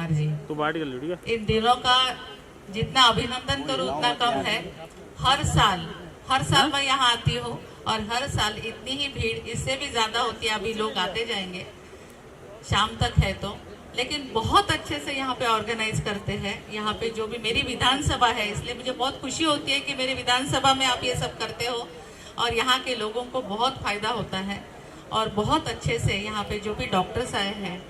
कुमार जी। तो बात कर लो, ठीक है। इन दिनों का जितना अभिनंदन करूं उतना कम है। हर साल मैं यहाँ आती हूँ और हर साल इतनी ही भीड़, इससे भी ज्यादा होती है। अभी लोग आते जाएंगे, शाम तक है तो, लेकिन बहुत अच्छे से यहाँ पे ऑर्गेनाइज करते हैं। यहाँ पे जो भी मेरी विधानसभा है, इसलिए मुझे बहुत खुशी होती है कि मेरे विधानसभा में आप ये सब करते हो और यहाँ के लोगों को बहुत फायदा होता है। और बहुत अच्छे से यहाँ पे जो भी डॉक्टर्स आए हैं,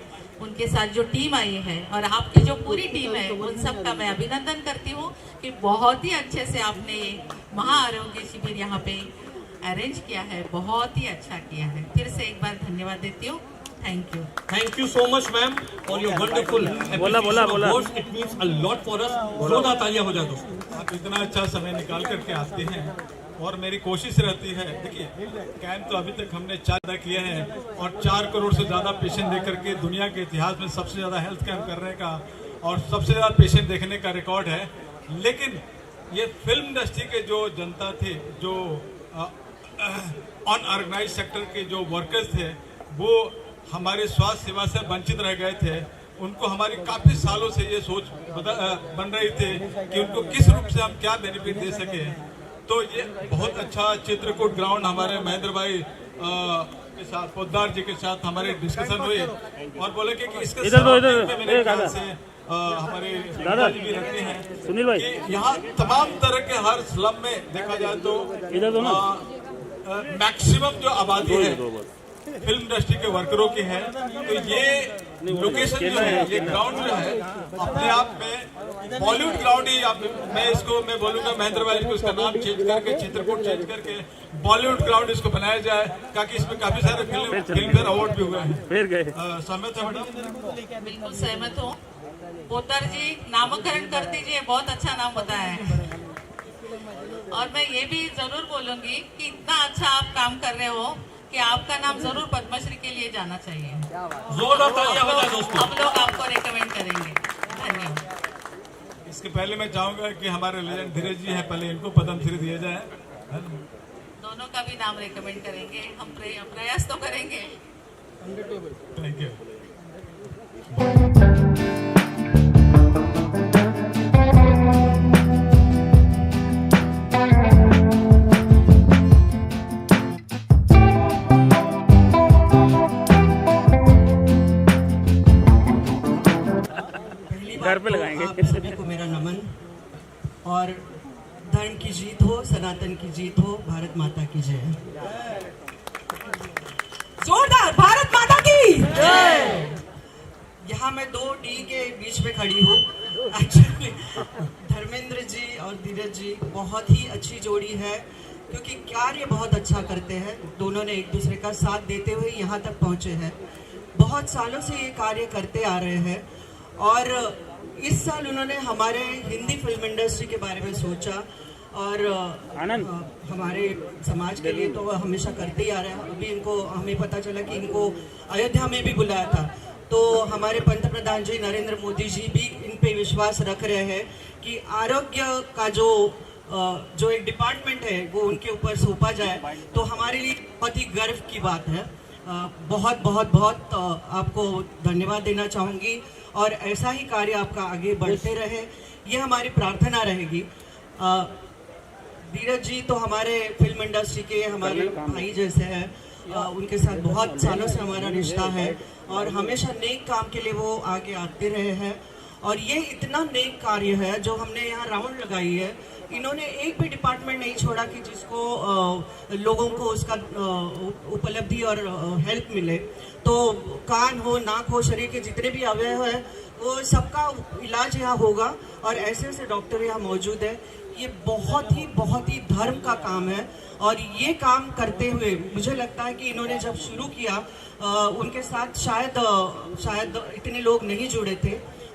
उनके साथ जो टीम आई है और आपकी जो पूरी टीम है, उन सब का मैं अभिनंदन करती हूँ कि बहुत ही अच्छे से आपने ये महाआरोग्य शिविर यहाँ पे अरेंज किया है, बहुत ही अच्छा किया है। फिर से एक बार धन्यवाद देती हूँ। Thank you so much, ma'am, for your wonderful बोला It means a lot for us. जोरदार तालियां हो जाए दोस्तों। आप इतना अच्छा समय निकाल करके आते हैं और मेरी कोशिश रहती है, देखिए कैंप तो अभी तक हमने 4 किए हैं और 4 करोड़ से ज़्यादा पेशेंट देख करके दुनिया के इतिहास में सबसे ज़्यादा हेल्थ कैंप करने का और सबसे ज़्यादा पेशेंट देखने का रिकॉर्ड है। लेकिन ये फिल्म इंडस्ट्री के जो जनता थे, जो अनऑर्गेनाइज सेक्टर के जो वर्कर्स थे, वो हमारे स्वास्थ्य सेवा से वंचित रह गए थे। उनको हमारी काफ़ी सालों से ये सोच बन रही थी कि उनको किस रूप से हम क्या बेनिफिट दे सके। तो ये बहुत अच्छा चित्रकूट ग्राउंड हमारे महेंद्र भाई के साथ, पोद्दार जी के साथ हमारे डिस्कशन हुई और बोले कि इसके मेरे ख्याल से हमारे दादाजी भी रहते हैं सुनील भाई कि यहाँ तमाम तरह के हर स्लम में देखा जाए तो मैक्सिमम जो आबादी है फिल्म इंडस्ट्री के वर्करों की है। तो ये लोकेशन जो है, ये ग्राउंड जो है, अपने आप में बॉलीवुड ग्राउंड ही मैं बोलूंगा महेंद्र भाई को इसका नाम चेंज करके, चित्रकूट चेंज करके बॉलीवुड ग्राउंड इसको बनाया जाए, ताकि इसमें काफी सारे फिल्म फेयर अवार्ड भी हुए हैं। सहमत है मैडम? बिल्कुल सहमत हूँ। पोद्दार जी, नामकरण कर दीजिए, बहुत अच्छा नाम बताया है। और मैं ये भी जरूर बोलूंगी कि इतना अच्छा आप काम कर रहे हो कि आपका नाम जरूर पद्मश्री के लिए जाना चाहिए। जोरदार तालियां हो जाए दोस्तों। हम लोग आपको रिकमेंड करेंगे। धन्यवाद। इसके पहले मैं चाहूंगा कि हमारे लेजेंड धीरज जी हैं, पहले इनको पद्मश्री दिया जाए। दोनों का भी नाम रिकमेंड करेंगे, हम प्रयास तो करेंगे। Thank you. घर पे लगाएंगे। आप सभी को मेरा नमन और धर्म की जीत हो, सनातन की जीत हो, भारत माता की जय। जोरदार भारत माता की जय। यहाँ मैं 2 डी के बीच में खड़ी हूँ। एक्चुअली धर्मेंद्र जी और धीरज जी बहुत ही अच्छी जोड़ी है, क्योंकि कार्य बहुत अच्छा करते हैं। दोनों ने एक दूसरे का साथ देते हुए यहाँ तक पहुँचे हैं। बहुत सालों से ये कार्य करते आ रहे हैं और इस साल उन्होंने हमारे हिंदी फिल्म इंडस्ट्री के बारे में सोचा और हमारे समाज के लिए तो वह हमेशा करते ही आ रहे हैं। अभी इनको हमें पता चला कि इनको अयोध्या में भी बुलाया था, तो हमारे पंतप्रधान जी नरेंद्र मोदी जी भी इन पे विश्वास रख रहे हैं कि आरोग्य का जो एक डिपार्टमेंट है वो उनके ऊपर सौंपा जाए। तो हमारे लिए बहुत ही गर्व की बात है। बहुत बहुत बहुत आपको धन्यवाद देना चाहूँगी और ऐसा ही कार्य आपका आगे बढ़ते रहे, ये हमारी प्रार्थना रहेगी। धीरज जी तो हमारे फिल्म इंडस्ट्री के हमारे भाई जैसे हैं, उनके साथ बहुत सालों से हमारा रिश्ता है और हमेशा नेक काम के लिए वो आगे आते रहे हैं। और ये इतना नेक कार्य है जो हमने यहाँ राउंड लगाई है, इन्होंने एक भी डिपार्टमेंट नहीं छोड़ा कि जिसको लोगों को उसका उपलब्धि और हेल्प मिले। तो कान हो, नाक हो, शरीर के जितने भी अवयव है वो सबका इलाज यहाँ होगा और ऐसे ऐसे डॉक्टर यहाँ मौजूद है। ये बहुत ही धर्म का काम है और ये काम करते हुए मुझे लगता है कि इन्होंने जब शुरू किया उनके साथ शायद इतने लोग नहीं जुड़े थे,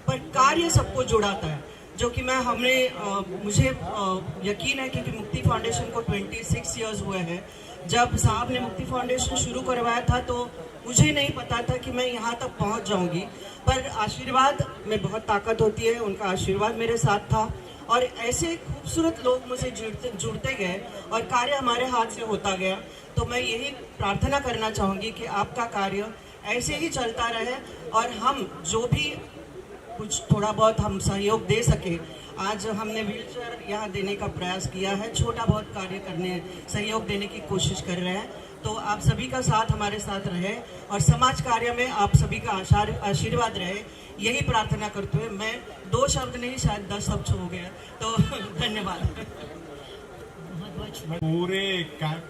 पर कार्य सबको जुड़ाता है, जो कि मुझे यकीन है क्योंकि मुक्ति फाउंडेशन को 26 इयर्स हुए हैं। जब साहब ने मुक्ति फाउंडेशन शुरू करवाया था तो मुझे नहीं पता था कि मैं यहाँ तक पहुँच जाऊँगी, पर आशीर्वाद में बहुत ताकत होती है, उनका आशीर्वाद मेरे साथ था और ऐसे खूबसूरत लोग मुझे जुड़ते गए और कार्य हमारे हाथ से होता गया। तो मैं यही प्रार्थना करना चाहूँगी कि आपका कार्य ऐसे ही चलता रहे और हम जो भी कुछ थोड़ा बहुत हम सहयोग दे सके। आज हमने व्हीलचेयर यहाँ देने का प्रयास किया है, छोटा बहुत कार्य करने सहयोग देने की कोशिश कर रहे हैं। तो आप सभी का साथ हमारे साथ रहे और समाज कार्य में आप सभी का आशीर्वाद रहे, यही प्रार्थना करते हुए मैं 2 शब्द नहीं शायद 10 शब्द हो गया, तो धन्यवाद। पूरे कैंप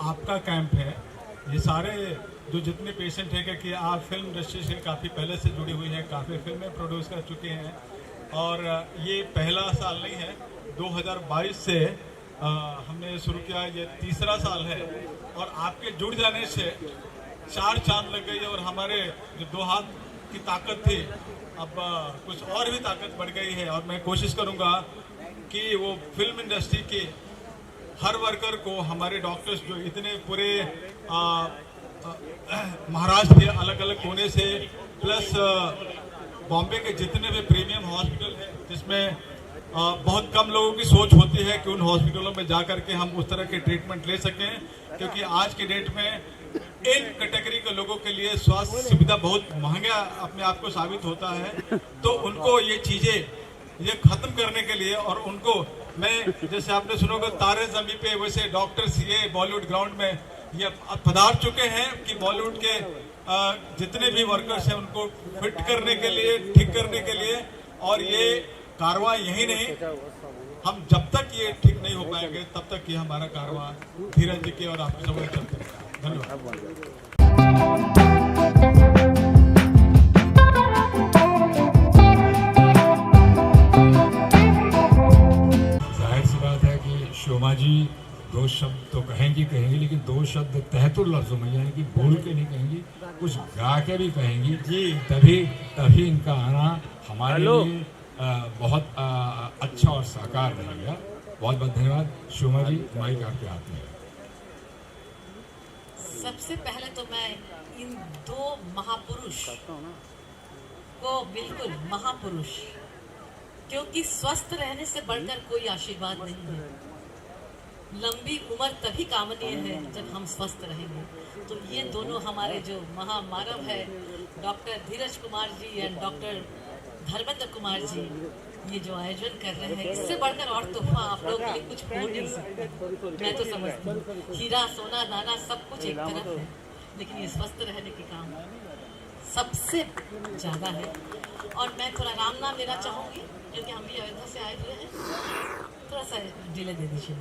आपका कैंप है, ये सारे जो जितने पेशेंट हैं कि आप फिल्म इंडस्ट्री से काफ़ी पहले से जुड़ी हुई हैं, काफ़ी फिल्में प्रोड्यूस कर चुके हैं और ये पहला साल नहीं है, 2022 से हमने शुरू किया, ये तीसरा साल है और आपके जुड़ जाने से 4 चांद लग गई और हमारे जो 2 हाथ की ताकत थी अब कुछ और भी ताकत बढ़ गई है। और मैं कोशिश करूँगा कि वो फिल्म इंडस्ट्री के हर वर्कर को, हमारे डॉक्टर्स जो इतने पूरे महाराष्ट्र के अलग अलग कोने से प्लस बॉम्बे के जितने भी प्रीमियम हॉस्पिटल हैं जिसमें बहुत कम लोगों की सोच होती है कि उन हॉस्पिटलों में जा कर के हम उस तरह के ट्रीटमेंट ले सकें, क्योंकि आज के डेट में इन कैटेगरी के लोगों के लिए स्वास्थ्य सुविधा बहुत महंगा अपने आप को साबित होता है। तो उनको ये चीज़ें ये खत्म करने के लिए और उनको मैं जैसे आपने सुनोगे तारे ज़मीं पे, वैसे डॉक्टर्स ये बॉलीवुड ग्राउंड में ये पधार चुके हैं कि बॉलीवुड के जितने भी वर्कर्स हैं उनको फिट करने के लिए, ठीक करने के लिए। और ये कारवां यही नहीं, हम जब तक ये ठीक नहीं हो पाएंगे तब तक ये हमारा कारवां धीरज जी के और आपके सब चलते रहेगा। धन्यवाद। जाहिर सी बात है कि शोमा जी 2 शब्द तो कहेंगी, लेकिन 2 शब्द तहतुल लफ्ज़ों में, यानी कि बोल के नहीं कहेंगी, कुछ गा के भी कहेंगी जी। तभी इनका आना हमारे लिए बहुत अच्छा और साकार रहेगा। बहुत बहुत धन्यवाद। शोमा जी, माइक आपके हाथ में। सबसे पहले तो मैं इन 2 महापुरुष को, बिल्कुल महापुरुष, क्योंकि स्वस्थ रहने से बढ़कर कोई आशीर्वाद नहीं है। लंबी उम्र तभी कामनीय है जब हम स्वस्थ रहेंगे। तो ये दोनों हमारे जो महामानव है, doctor Dheeraj Kumar ji and doctor Dharmendra Kumar ji, ये जो आयोजन कर रहे हैं, इससे बढ़कर और तोहफा आप लोगों के लिए कुछ हो नहीं सकता। मैं तो समझती हूँ हीरा सोना दाना सब कुछ एक तरफ है, लेकिन ये स्वस्थ रहने के काम सबसे ज़्यादा है। और मैं थोड़ा राम नाम लेना चाहूँगी क्योंकि हम भी अयोध्या से आए हुए हैं, थोड़ा सा डिले दे दीजिए।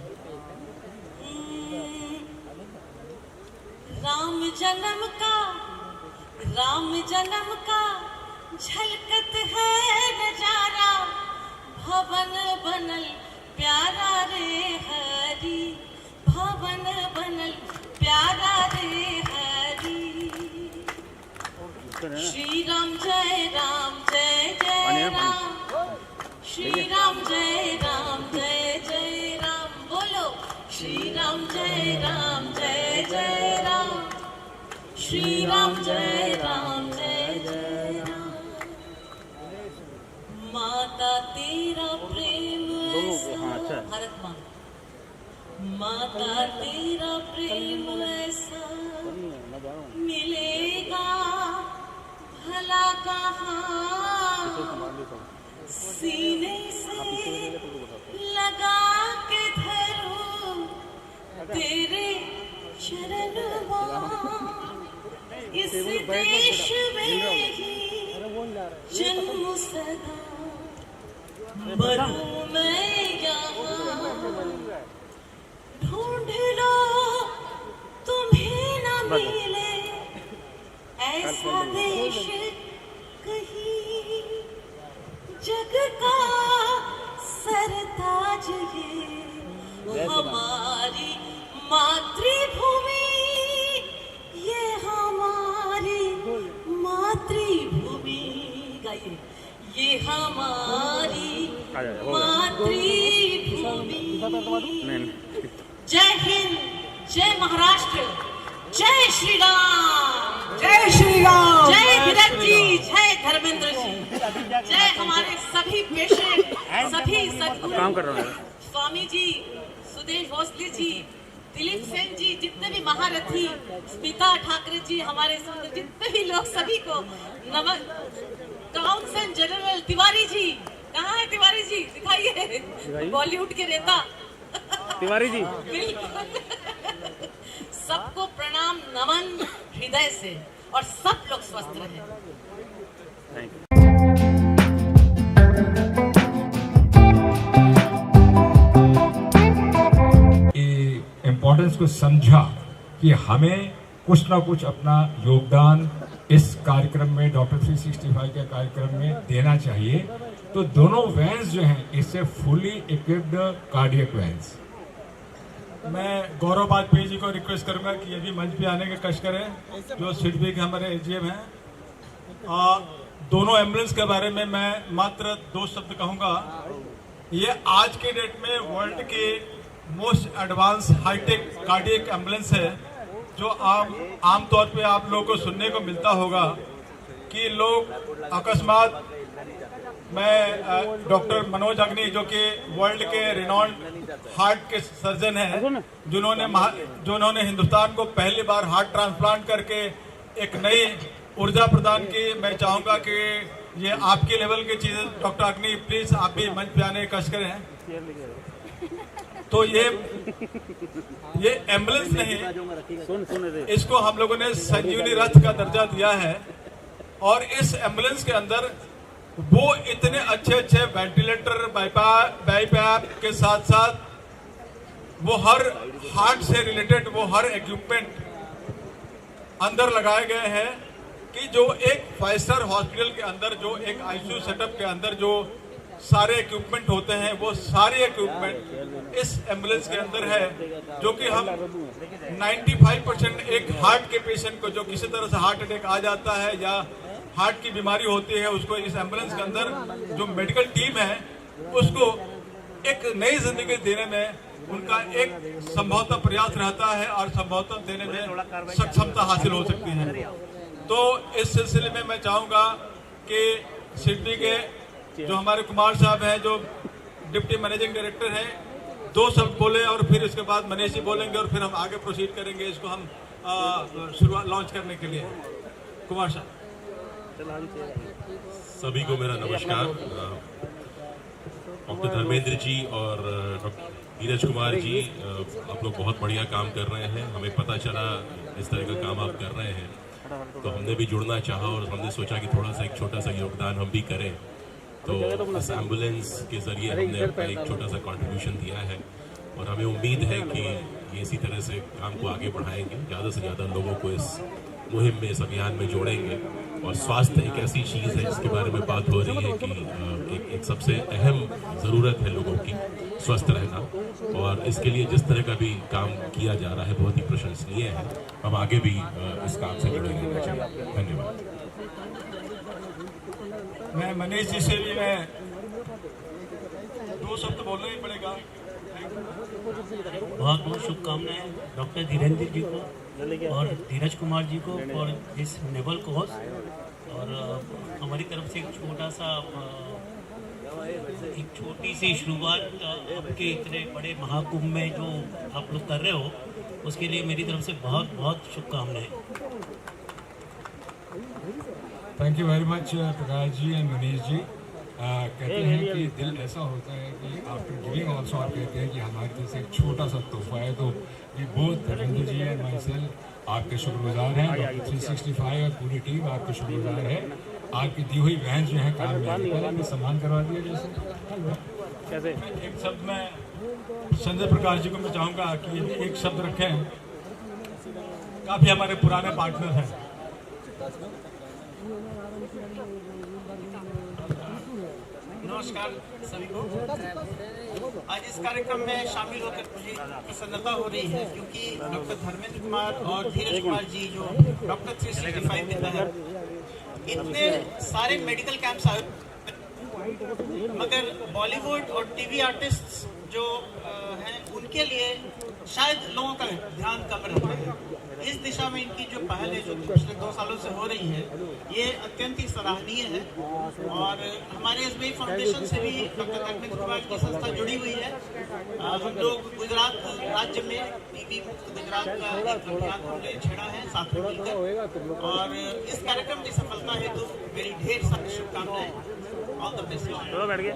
राम जन्म का झलकत है नजारा, भवन बनल प्यारा रे हरी, भवन बनल प्यारा रे हरी। श्री राम जय राम जय जय राम, श्री राम जय राम जय जय राम। बोलो श्री राम जय राम जय जय राम, श्री राम जय राम जय जय राम। माता तेरा प्रेम ऐसा, भारत माँ, माता तेरा प्रेम ऐसा मिलेगा भला कहाँ, सीने से लगा के धरूं तेरे चरण इस देश में ही जन्म सदा मरूं मैं यहाँ, ढूंढ लो तुम्हें न मिले ऐसा देश कहीं, जग का सरताज ये हमारी मातृभूमि, ये हमारी मातृभूमि। गाइए, ये हमारी मातृभूमि। जय हिंद, जय महाराष्ट्र, जय श्री राम, जय श्री राम, जय धीरज जी, जय धर्मेंद्र जी, जय हमारे सभी पेशेंट, सभी सदगुरु काम कर रहा हूँ। स्वामी जी, सुदेश भोसले जी, दिलीप सेन जी, जितने भी महारथी, स्मिता ठाकरे जी, हमारे जितने भी लोग, सभी को नमन। काउंसिल जनरल तिवारी जी, कहाँ है तिवारी जी? दिखाइए, बॉलीवुड के नेता तिवारी जी। बिल्कुल। सबको प्रणाम नमन हृदय से, और सब लोग स्वस्थ रहे। Thank you. इम्पोर्टेंस को समझा कि हमें कुछ ना कुछ अपना योगदान इस कार्यक्रम में, डॉक्टर 365 के कार्यक्रम में देना चाहिए। तो दोनों वैन्स जो हैं इससे फुली इक्विप्ड कार्डियक वैन्स। मैं गौरव वाजपेयी जी को रिक्वेस्ट करूंगा कि ये भी मंच पे आने का कष्ट करें, जो सिडबी के हमारे एजीएम हैं। दोनों एम्बुलेंस के बारे में मैं मात्र 2 शब्द कहूंगा। ये आज के डेट में वर्ल्ड के most advance hitech cardiac ambulance है, जो आमतौर पे आप लोगों को सुनने को मिलता होगा कि लोग अकस्मात, मैं डॉक्टर मनोज अग्नि जो कि वर्ल्ड के रिनॉन्ड हार्ट के सर्जन हैं, जिन्होंने हिंदुस्तान को पहली बार हार्ट ट्रांसप्लांट करके एक नई ऊर्जा प्रदान की। मैं चाहूंगा कि ये आपके लेवल की चीजें, डॉक्टर अग्नि प्लीज आप भी मंच पे आने का कष्ट करें। तो ये एम्बुलेंस नहीं, इसको हम लोगों ने संजीवनी रथ का दर्जा दिया है। और इस एम्बुलेंस के अंदर वो इतने अच्छे अच्छे वेंटिलेटर, बाईपैप के साथ साथ वो हर हार्ट से रिलेटेड वो हर इक्विपमेंट अंदर लगाए गए हैं कि जो एक 5 स्टार हॉस्पिटल के अंदर, जो एक आईसीयू सेटअप के अंदर जो सारे इक्विपमेंट होते हैं, वो सारे इक्विपमेंट इस एम्बुलेंस के अंदर है। जो कि हम 95% एक हार्ट के पेशेंट को, जो किसी तरह से हार्ट अटैक आ जाता है या हार्ट की बीमारी होती है, उसको इस एम्बुलेंस के अंदर जो मेडिकल टीम है उसको एक नई जिंदगी देने में उनका एक संभवतः प्रयास रहता है और संभवतः देने में सक्षमता हासिल हो सकती है। तो इस सिलसिले में मैं चाहूंगा कि सिडबी के जो हमारे कुमार साहब हैं, जो डिप्टी मैनेजिंग डायरेक्टर हैं, 2 शब्द बोले और फिर इसके बाद मनीष जी बोलेंगे और फिर हम आगे प्रोसीड करेंगे इसको हम शुरुआत लॉन्च करने के लिए। कुमार साहब। सभी को मेरा नमस्कार। डॉक्टर धर्मेंद्र जी और डॉक्टर नीरज कुमार जी, आप लोग बहुत बढ़िया काम कर रहे हैं। हमें पता चला इस तरह का काम आप कर रहे हैं, तो हमने भी जुड़ना चाहा और हमने सोचा कि थोड़ा सा एक छोटा सा योगदान हम भी करें। तो इस एम्बुलेंस के ज़रिए हमने अपना एक छोटा सा कंट्रीब्यूशन दिया है और हमें उम्मीद है कि ये इसी तरह से काम को आगे बढ़ाएंगे, ज़्यादा से ज़्यादा लोगों को इस मुहिम में, इस अभियान में जोड़ेंगे। और स्वास्थ्य एक ऐसी चीज़ है जिसके बारे में बात हो रही है कि एक सबसे अहम ज़रूरत है लोगों की स्वस्थ रहना, और इसके लिए जिस तरह का भी काम किया जा रहा है बहुत ही प्रशंसनीय है। हम आगे भी इस काम से जुड़े रहना चाहिए। धन्यवाद। मैं मनीष जी से भी मैं 2 शब्द बोलना ही पड़ेगा। बहुत बहुत शुभकामनाएं डॉक्टर धीरेन्द्र जी को और धीरज कुमार जी को और दिस नेबल कोर्स। और हमारी तरफ से एक छोटी सी शुरुआत आपके इतने बड़े महाकुंभ में जो आप लोग कर रहे हो, उसके लिए मेरी तरफ से बहुत बहुत शुभकामनाएं। Thank you very much Prakash ji and Manish ji. कहते हैं कि दिल ऐसा होता है कि आफ्टर गिविंग ऑल्सो आप कहते हैं कि हमारी तरफ से एक छोटा सा तोहफा है। तो we both Dharmendra ji and myself आपके शुक्रगुजार हैं, डॉक्टर 365 और पूरी टीम आपके शुक्रगुजार है। आपकी दी हुई वैन जो है काम में आने पर आपने सम्मान करवा दिया। जैसे एक शब्द में संजय प्रकाश जी को मैं चाहूँगा कि एक शब्द रखें। काफ़ी हमारे पुराने पार्टनर हैं। नमस्कार सभी को। आज इस कार्यक्रम में शामिल होकर मुझे प्रसन्नता हो रही है, क्योंकि डॉक्टर धर्मेंद्र कुमार और धीरज कुमार जी जो डॉक्टर 365 के तहत इतने सारे मेडिकल कैंप्स आए, मगर बॉलीवुड और टीवी आर्टिस्ट जो हैं उनके लिए शायद लोगों का ध्यान कम रहता है। इस दिशा में इनकी जो पहल है जो पिछले 2 सालों से हो रही है ये अत्यंत ही सराहनीय है। और हमारे SBI फाउंडेशन से भी डॉक्टर धर्मेंद्र कुमार की संस्था जुड़ी हुई है। हम लोग गुजरात राज्य में टीबी मुक्त गुजरात का एक अभियान हमने छेड़ा है साथ में मिलकर, और इस कार्यक्रम की सफलता हेतु मेरी ढेर सारी शुभकामनाएं। All the best. बैठ गए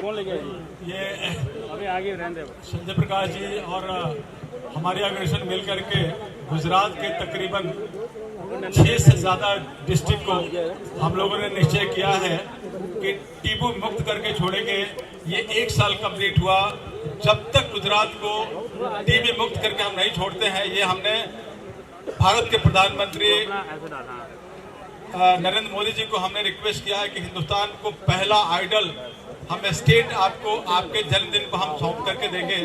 कौन लेके आए? ये अभी आगे रहने दो। संजय प्रकाश जी और हमारे ऑर्गेनाइजेशन मिलकर के गुजरात के तकरीबन 6 से ज़्यादा डिस्ट्रिक्ट को हम लोगों ने निश्चय किया है कि टीबी मुक्त करके छोड़ेंगे। ये 1 साल कंप्लीट हुआ। जब तक गुजरात को टीबी मुक्त करके हम नहीं छोड़ते हैं, ये हमने भारत के प्रधानमंत्री नरेंद्र मोदी जी को हमने रिक्वेस्ट किया है कि हिंदुस्तान को पहला आइडल हम स्टेट आपको आपके जन्मदिन को हम सौंप करके देंगे,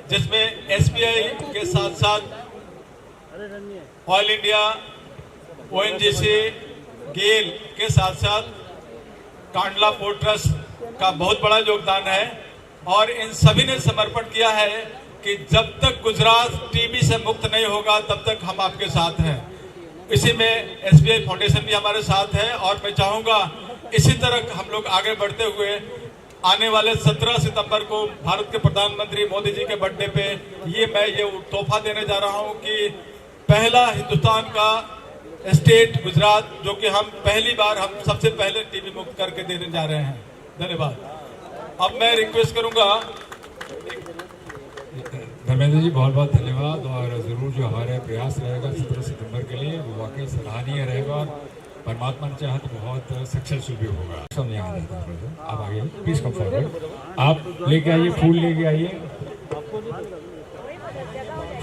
जिसमें SBI के साथ साथ ऑयल इंडिया, ONGC, गेल के साथ साथ कांडला पोर्ट ट्रस्ट का बहुत बड़ा योगदान है। और इन सभी ने समर्पण किया है कि जब तक गुजरात टीबी से मुक्त नहीं होगा तब तक हम आपके साथ हैं। इसी में SBI फाउंडेशन भी हमारे साथ है। और मैं चाहूँगा इसी तरह हम लोग आगे बढ़ते हुए आने वाले 17 सितंबर को भारत के प्रधानमंत्री मोदी जी के बर्थडे पे मैं ये तोहफा देने जा रहा हूँ कि पहला हिंदुस्तान का स्टेट गुजरात, जो कि हम पहली बार हम सबसे पहले टीबी मुक्त करके देने जा रहे हैं। धन्यवाद। अब मैं रिक्वेस्ट करूँगा। धर्मेंद्र जी बहुत बहुत धन्यवाद। और ज़रूर जो हमारे प्रयास रहेगा 17 सितंबर के लिए वो वाकई सराहनीय रहेगा और परमात्मा ने चाहा तो बहुत सक्सेसफुल भी होगा। सब यहाँ आप आइए, प्लीज़ कम फॉरवर्ड। आप लेके आइए, फूल लेके आइए,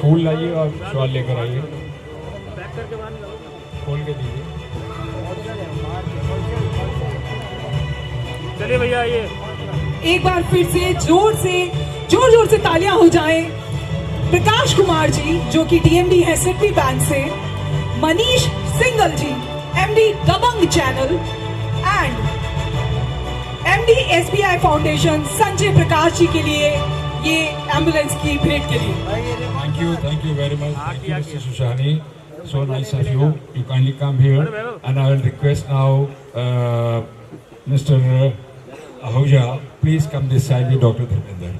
फूल लाइए और शॉल लेकर आइए, खोल के दीजिए। चलिए भैया आइए। एक बार फिर से जोर से तालियां हो जाएं। प्रकाश कुमार जी जो कि DMD है सिटी बैंक से, Manish Singhal ji MD Dabang channel and MD SBI foundation Sanjay Prakash ji के लिए ये एम्बुलेंस की भेंट के लिए। Thank you very much. Thank you, Mr. Sushani. So nice of you. You kindly come here, and I will request now Mr. Ahuja, please come this side with Dr. Dharmender.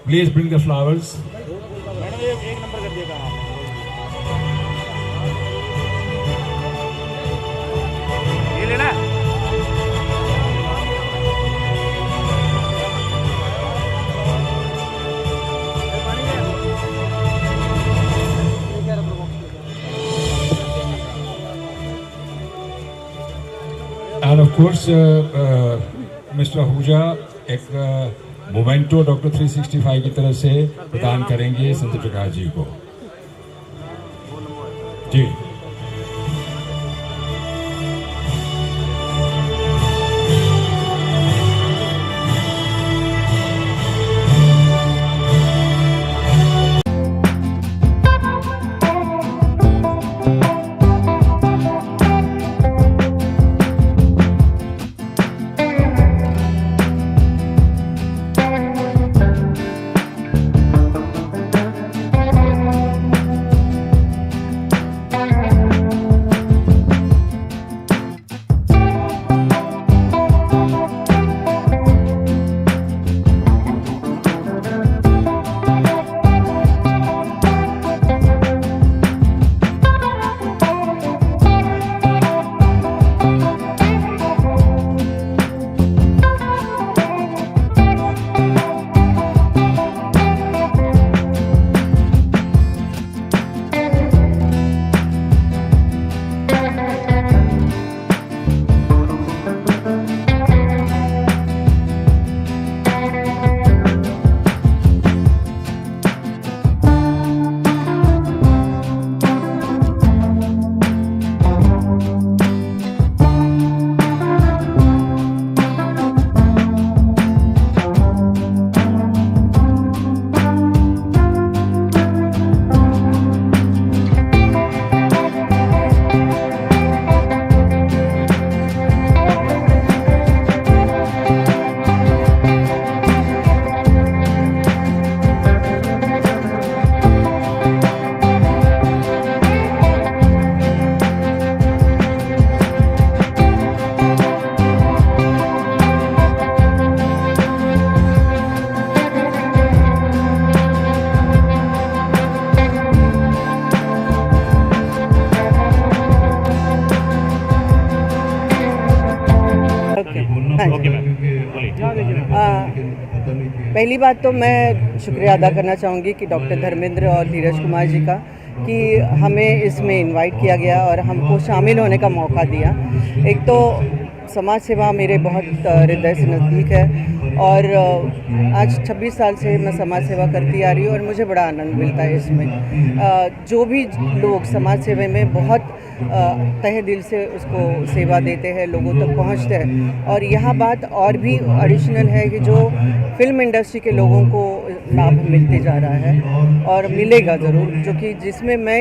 Please bring the flowers. Madam ये 1 number कर दिएगा आप। ये लेना है? And of course, Mr. Ahuja एक memento doctor 365 की तरफ से प्रदान करेंगे संजय प्रकाश जी को। जी। पहली बात तो मैं शुक्रिया अदा करना चाहूँगी कि डॉक्टर धर्मेंद्र और धीरज कुमार जी का कि हमें इसमें इनवाइट किया गया और हमको शामिल होने का मौका दिया। एक तो समाज सेवा मेरे बहुत हृदय से नज़दीक है और आज 26 साल से मैं समाज सेवा करती आ रही हूँ और मुझे बड़ा आनंद मिलता है इसमें। जो भी लोग समाज सेवा में बहुत तहे दिल से उसको सेवा देते हैं, लोगों तक पहुँचते हैं। और यहाँ बात और भी एडिशनल है कि जो फिल्म इंडस्ट्री के लोगों को लाभ मिलते जा रहा है और मिलेगा ज़रूर, जो कि जिसमें मैं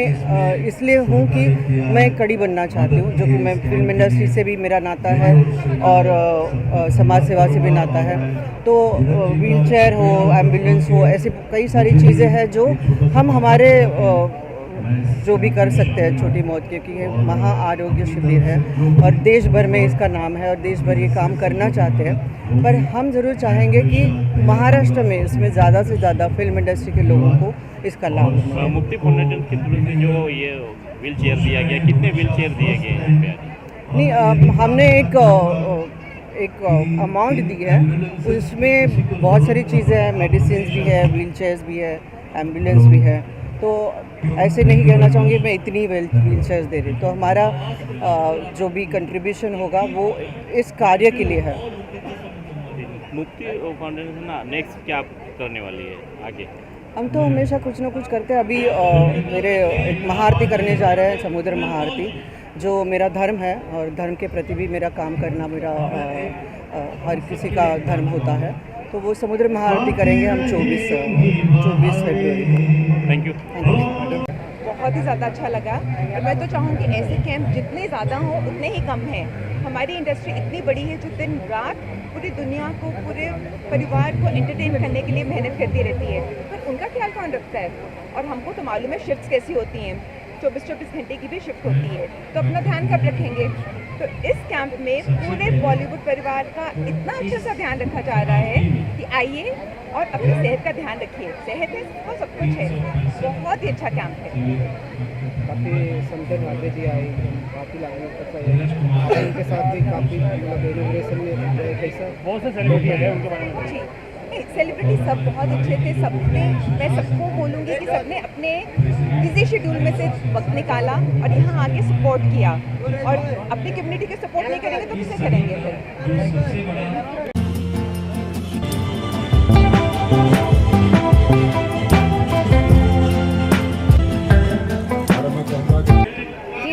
इसलिए हूँ कि मैं कड़ी बनना चाहती हूँ, जो कि मैं फिल्म इंडस्ट्री से भी मेरा नाता है और समाज सेवा से भी नाता है। तो व्हील चेयर हो, एम्बुलेंस हो, ऐसी कई सारी चीज़ें हैं जो हम हमारे जो भी कर सकते हैं छोटी मौत के, क्योंकि ये महा आरोग्य शिविर है और देश भर में इसका नाम है और देश भर ये काम करना चाहते हैं। पर हम ज़रूर चाहेंगे कि महाराष्ट्र में इसमें ज़्यादा से ज़्यादा फिल्म इंडस्ट्री के लोगों को इसका लाभ मिले। मुक्ति फाउंडेशन की तरफ से जो ये व्हील चेयर दिया गया, कितने व्हील चेयर दिए गए? नहीं, हमने एक अमाउंट दी है, उसमें बहुत सारी चीज़ें हैं, मेडिसिन भी है, व्हील चेयर्स भी है, एम्बुलेंस भी है। तो ऐसे नहीं कहना चाहूँगी मैं इतनी व्हील चेयर्स दे रही, तो हमारा जो भी कंट्रीब्यूशन होगा वो इस कार्य के लिए है। मुक्ति फाउंडेशन ना नेक्स्ट क्या करने वाली है आगे? हम तो हमेशा कुछ ना कुछ करते हैं। अभी मेरे एक महाआरती करने जा रहे हैं, समुद्र महाआरती, जो मेरा धर्म है और धर्म के प्रति भी मेरा काम करना मेरा हर किसी का धर्म होता है। तो वो समुद्र महाआरती करेंगे हम 24 फरवरी को। Thank you. बहुत ही ज़्यादा अच्छा लगा और मैं तो चाहूँगी ऐसे कैंप जितने ज़्यादा हों उतने ही कम हैं। हमारी इंडस्ट्री इतनी बड़ी है जो दिन रात पूरी दुनिया को, पूरे परिवार को एंटरटेन करने के लिए मेहनत करती रहती है, पर उनका ख्याल कौन रखता है? और हमको तो मालूम है शिफ्ट्स कैसी होती हैं, 24-24 घंटे की भी शिफ्ट होती है, तो अपना ध्यान कब रखेंगे? तो इस कैंप में पूरे बॉलीवुड परिवार का इतना अच्छा सा ध्यान रखा जा रहा है कि आइए और अपनी सेहत का ध्यान रखिए। सेहत है वो सब कुछ है। बहुत ही अच्छा कैंप है। काफ़ी संतन वादे जी आए, काफ़ी लागू उनके साथ भी काफ़ी इनोग्रेशन में कैसा बहुत से सेलिब्रिटी है उनके बारे में जी नहीं, सेलिब्रिटी सब बहुत अच्छे थे। सबने, मैं सबको बोलूँगी कि सबने अपने बिजी शेड्यूल में से वक्त निकाला और यहाँ आके सपोर्ट किया, और अपनी कम्युनिटी के सपोर्ट नहीं करेंगे तो किसे करेंगे फिर?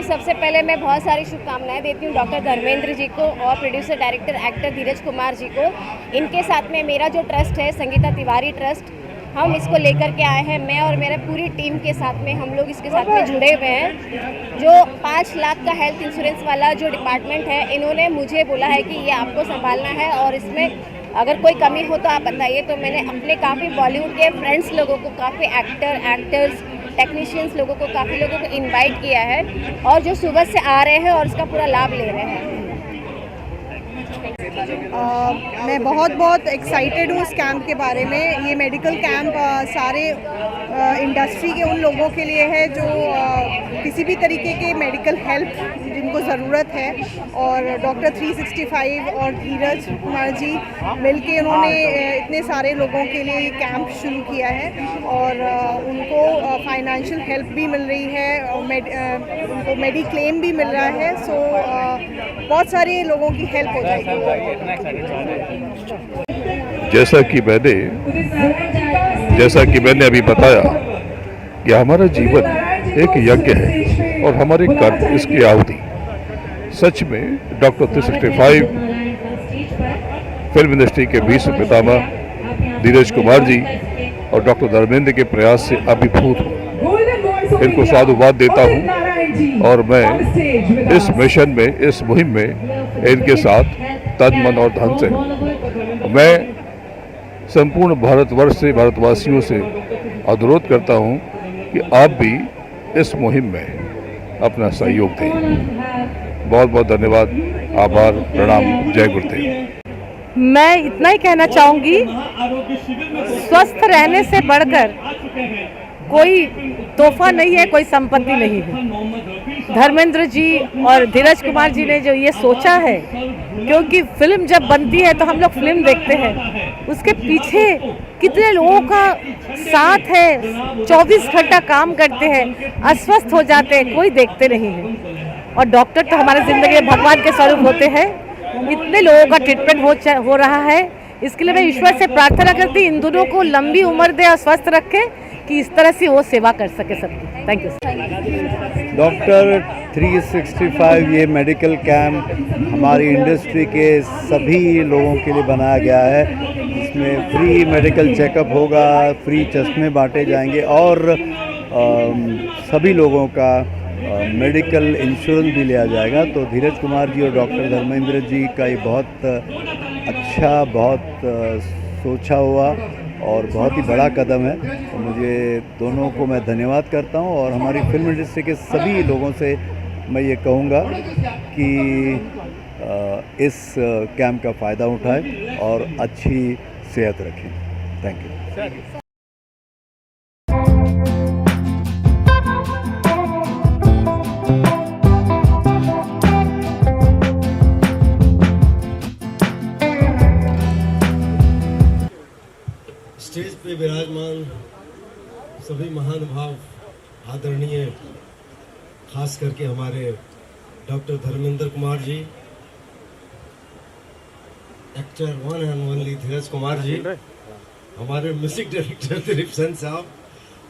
सबसे पहले मैं बहुत सारी शुभकामनाएं देती हूँ डॉक्टर धर्मेंद्र जी को और प्रोड्यूसर डायरेक्टर एक्टर धीरज कुमार जी को। इनके साथ में मेरा जो ट्रस्ट है संगीता तिवारी ट्रस्ट, हम इसको लेकर के आए हैं। मैं और मेरा पूरी टीम के साथ में हम लोग इसके साथ में जुड़े हुए हैं। जो 5 लाख का हेल्थ इंश्योरेंस वाला जो डिपार्टमेंट है, इन्होंने मुझे बोला है कि ये आपको संभालना है और इसमें अगर कोई कमी हो तो आप बताइए। तो मैंने अपने काफ़ी बॉलीवुड के फ्रेंड्स लोगों को, काफ़ी एक्टर्स, टेक्नीशियंस लोगों को, काफ़ी लोगों को इनवाइट किया है और जो सुबह से आ रहे हैं और इसका पूरा लाभ ले रहे हैं। मैं बहुत एक्साइटेड हूँ इस कैंप के बारे में। ये मेडिकल कैंप सारे इंडस्ट्री के उन लोगों के लिए है जो किसी भी तरीके के मेडिकल हेल्प जिनको ज़रूरत है, और डॉक्टर 365 और धीरज कुमार जी मिलके उन्होंने इतने सारे लोगों के लिए ये कैंप शुरू किया है और उनको फाइनेंशियल हेल्प भी मिल रही है, उनको मेडिक्लेम भी मिल रहा है। सो बहुत सारे लोगों की हेल्प हो जाएगी। जैसा कि मैंने अभी बताया कि हमारा जीवन एक यज्ञ है और हमारे कर्म इसकी आहुति। सच में डॉक्टर 365 फिल्म इंडस्ट्री के विश्व पितामह धीरज कुमार जी और डॉक्टर धर्मेंद्र के प्रयास से अभिभूत हूँ। इनको साधुवाद देता हूँ और मैं इस मिशन में, इस मुहिम में इनके साथ तन मन और धन से मैं संपूर्ण भारतवर्ष से, भारतवासियों से अनुरोध करता हूं कि आप भी इस मुहिम में अपना सहयोग दें। बहुत बहुत धन्यवाद, आभार, प्रणाम, जय गुरुदेव। मैं इतना ही कहना चाहूँगी, स्वस्थ रहने से बढ़कर कोई तोहफा नहीं है, कोई संपत्ति नहीं है। धर्मेंद्र जी और धीरज कुमार जी ने जो ये सोचा है, क्योंकि फिल्म जब बनती है तो हम लोग फिल्म देखते हैं, उसके पीछे कितने लोगों का साथ है, 24 घंटा काम करते हैं, अस्वस्थ हो जाते हैं, कोई देखते नहीं है। और डॉक्टर तो हमारे ज़िंदगी में भगवान के स्वरूप होते हैं। इतने लोगों का ट्रीटमेंट हो रहा है, इसके लिए मैं ईश्वर से प्रार्थना करती इन दोनों को लंबी उम्र दे और स्वस्थ रखे कि इस तरह से वो सेवा कर सके सबकी। Thank you. डॉक्टर 365 ये मेडिकल कैंप हमारी इंडस्ट्री के सभी लोगों के लिए बनाया गया है। इसमें फ्री मेडिकल चेकअप होगा, फ्री चश्मे बांटे जाएंगे और सभी लोगों का मेडिकल इंश्योरेंस भी लिया जाएगा। तो धीरज कुमार जी और डॉक्टर धर्मेंद्र जी का ये बहुत अच्छा, बहुत सोचा हुआ और बहुत ही बड़ा कदम है। तो मुझे दोनों को मैं धन्यवाद करता हूं और हमारी फिल्म इंडस्ट्री के सभी लोगों से मैं ये कहूँगा कि इस कैंप का फ़ायदा उठाएं और अच्छी सेहत रखें। Thank you. स्टेज पे विराजमान सभी महानुभाव, आदरणीय, खास करके हमारे doctor Dharmendra Kumar ji, actor one and only Dheeraj Kumar ji, हमारे म्यूजिक डायरेक्टर दिलीप सेन साहब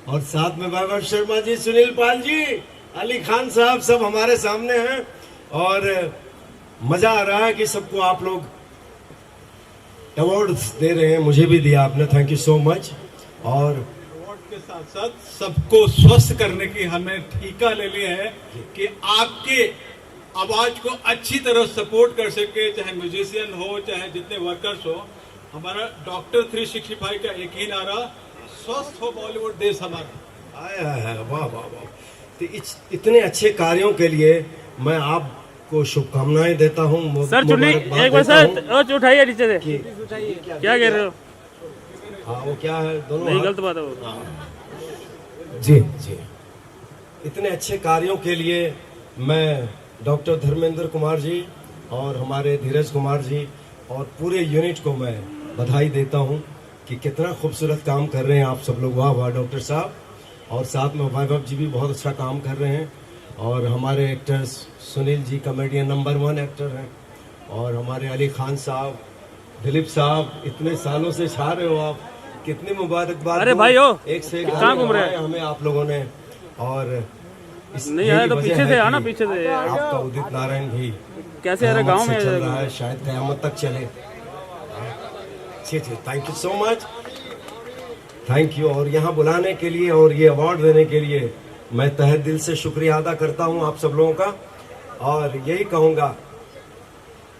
और साथ में वैभव शर्मा जी, सुनील पाल जी, अली खान साहब, सब हमारे सामने हैं और मजा आ रहा है कि सबको आप लोग अवार्ड्स दे रहे हैं। मुझे भी दिया आपने, थैंक यू सो मच। और अवार्ड के साथ साथ सबको स्वस्थ करने की हमने ठीका ले लिया है कि आपके आवाज को अच्छी तरह सपोर्ट कर सके, चाहे म्यूजिशियन हो, चाहे जितने वर्कर्स हो। हमारा डॉक्टर 365 का एक ही नारा, स्वस्थ हो बॉलीवुड देश हमारा। आया है, वाह वाह वाह। तो इतने अच्छे कार्यों के लिए मैं आपको शुभकामनाएं देता हूँ। सर चुनी एक बार सर उठाइए नीचे से। क्या कह रहे हो? हाँ वो क्या है, दोनों नहीं, गलत बात है वो। जी जी, इतने अच्छे कार्यों के लिए मैं डॉक्टर धर्मेंद्र कुमार जी और हमारे धीरज कुमार जी और पूरे यूनिट को मैं बधाई देता हूं कि कितना खूबसूरत काम कर रहे हैं आप सब लोग। वाह वाह डॉक्टर साहब। और साथ में वैभव जी भी बहुत अच्छा काम कर रहे हैं और हमारे actors Sunil ji comedian number 1 actor हैं और हमारे अली खान साहब, दिलीप साहब, इतने सालों से छा रहे हो आप, कितनी मुबारकबाद। अरे भाई हो, एक से एक कहाँ घूम रहे हैं हमें आप लोगों ने। और नहीं आया तो पीछे से आना, पीछे से। आपका उदित नारायण भी कैसे अरे गांव में चल रहा है, शायद कयामत तक चले। ठीक, thank you so much, thank you. और यहाँ बुलाने के लिए और ये अवार्ड देने के लिए मैं तहे दिल से शुक्रिया अदा करता हूँ आप सब लोगों का। और यही कहूँगा,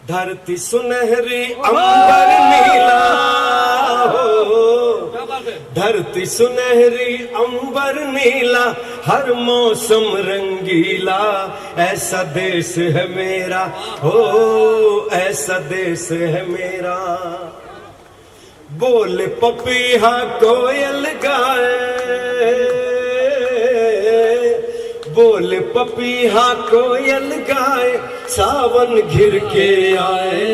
धरती सुनहरी अंबर नीला हो, धरती सुनहरी अंबर नीला, हर मौसम रंगीला, ऐसा देश है मेरा हो, ऐसा देश है मेरा। बोले पपीहा कोयल गाए, बोले पपीहा कोयल गाए, सावन घिर के आए,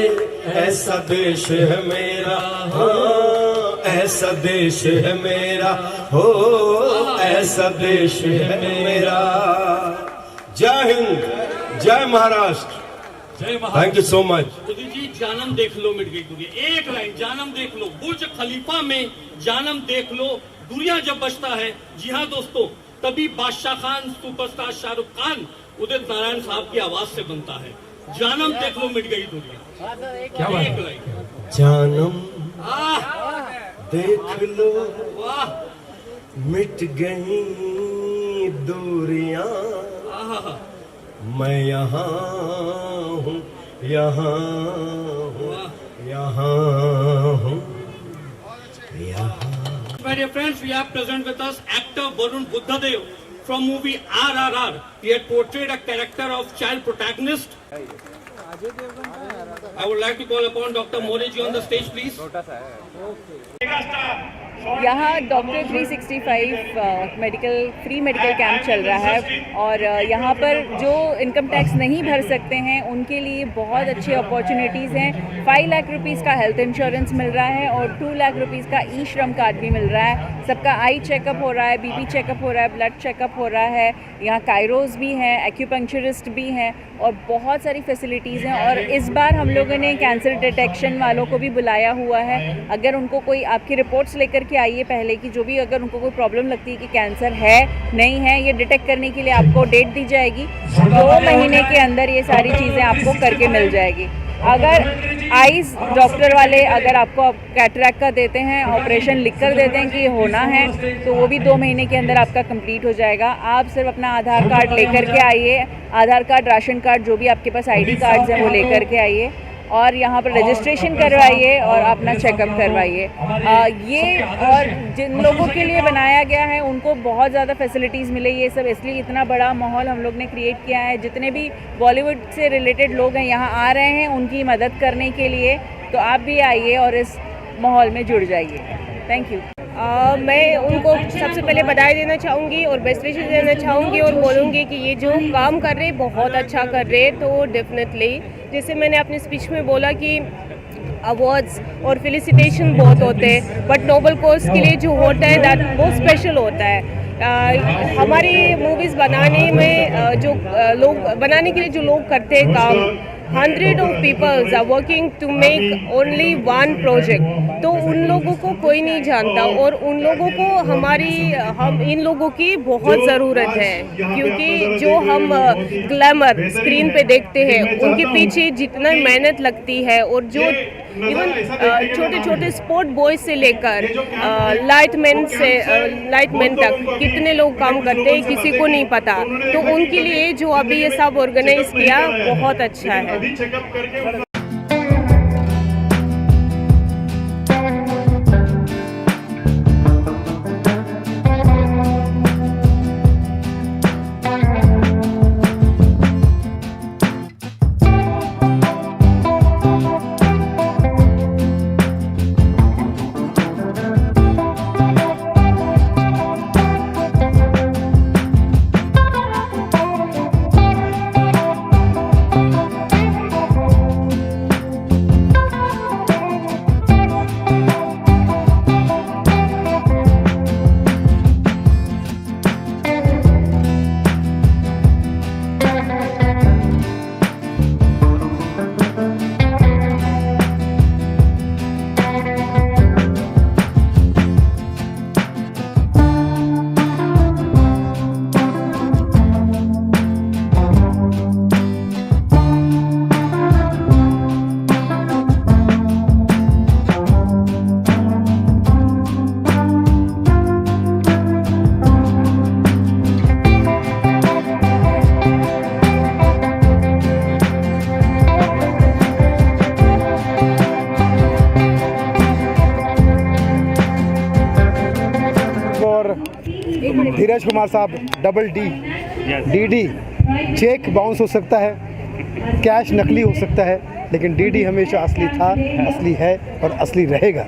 ऐसा देश है मेरा, हाँ ऐसा देश है मेरा हो, ऐसा देश है मेरा। जय हिंद, जय महाराष्ट्र, जय Maharashtra. Thank you so much. Modi ji जानम देख लो मिट गई दुनिया, एक लाइन जानम देख लो, बुर्ज खलीफा में जानम देख लो, दुनिया जब बचता है। जी हाँ दोस्तों, तभी बादशाह खान सुपरस्टार शाहरुख खान उदित नारायण साहब की आवाज से बनता है। जानम देख लो मिट गई दुनिया, क्या बात एक है? लाइन जानम देख लो, मिट गई दूरियां, मैं यहाँ हूँ, यहाँ हूँ, यहाँ हूँ, यहाँ। My dear friends, we have present with us actor Varun Buddhadev from movie RRR. He had portrayed a character of child protagonist. I would like to call upon Dr. Moreji on the stage, please. यहाँ doctor 365 free medical camp चल रहा है और यहाँ पर जो income tax नहीं भर सकते हैं उनके लिए बहुत अच्छी अपॉर्चुनिटीज़ हैं। 5 लाख रुपीज़ का हेल्थ इंश्योरेंस मिल रहा है और 2 लाख रुपीज़ का ई श्रम कार्ड भी मिल रहा है। सबका आई चेकअप हो रहा है, बीपी चेकअप हो रहा है, ब्लड चेकअप हो रहा है। यहाँ कायरोज भी हैं, एक्यूपंक्चरिस्ट भी हैं और बहुत सारी फैसिलिटीज़ हैं। और इस बार हम लोगों ने कैंसर डिटेक्शन वालों को भी बुलाया हुआ है। अगर उनको कोई आपकी रिपोर्ट्स लेकर के आइए पहले की, जो भी अगर उनको कोई प्रॉब्लम लगती है कि कैंसर है नहीं है, ये डिटेक्ट करने के लिए आपको डेट दी जाएगी। 2 महीने के अंदर ये सारी चीज़ें आपको करके मिल जाएगी। अगर आइज़ डॉक्टर वाले अगर आपको कैटरैक्ट का देते हैं, ऑपरेशन लिख कर देते हैं कि ये होना है, तो वो भी 2 महीने के अंदर आपका कंप्लीट हो जाएगा। आप सिर्फ अपना आधार कार्ड लेकर के आइए, आधार कार्ड, राशन कार्ड, जो भी आपके पास आईडी कार्ड्स हैं वो लेकर के आइए और यहाँ पर रजिस्ट्रेशन करवाइए और अपना चेकअप करवाइए। ये और जिन लोगों के लिए बनाया गया है उनको बहुत ज़्यादा फैसिलिटीज़ मिले। ये सब इसलिए इतना बड़ा माहौल हम लोग ने क्रिएट किया है। जितने भी बॉलीवुड से रिलेटेड लोग हैं यहाँ आ रहे हैं उनकी मदद करने के लिए, तो आप भी आइए और इस माहौल में जुड़ जाइए। Thank you. मैं उनको सबसे पहले बधाई देना चाहूँगी और बेस्ट विशेस देना चाहूँगी और बोलूँगी कि ये जो काम कर रहे हैं बहुत अच्छा कर रहे हैं। तो डेफिनेटली जैसे मैंने अपने स्पीच में बोला कि अवार्ड्स और फेलिसिटेशन बहुत होते हैं, बट नोबल कॉज के लिए जो होता है दैट बहुत स्पेशल होता है। हमारी मूवीज़ बनाने में जो लोग बनाने के लिए जो लोग करते हैं काम, 100 of people are working to make only one project। तो उन लोगों को कोई नहीं जानता और उन लोगों को हम इन लोगों की बहुत ज़रूरत है, क्योंकि जो हम ग्लैमर स्क्रीन पे देखते हैं उनके पीछे जितना मेहनत लगती है और जो इवन छोटे छोटे स्पोर्ट बॉयज से लेकर लाइटमैन तक कितने लोग काम करते हैं किसी को नहीं पता। तो उनके लिए जो अभी ये सब ऑर्गेनाइज किया बहुत अच्छा है। धीरज कुमार साहब डबल डी चेक बाउंस हो सकता है, कैश नकली हो सकता है, लेकिन डीडी हमेशा असली था, असली है और असली रहेगा।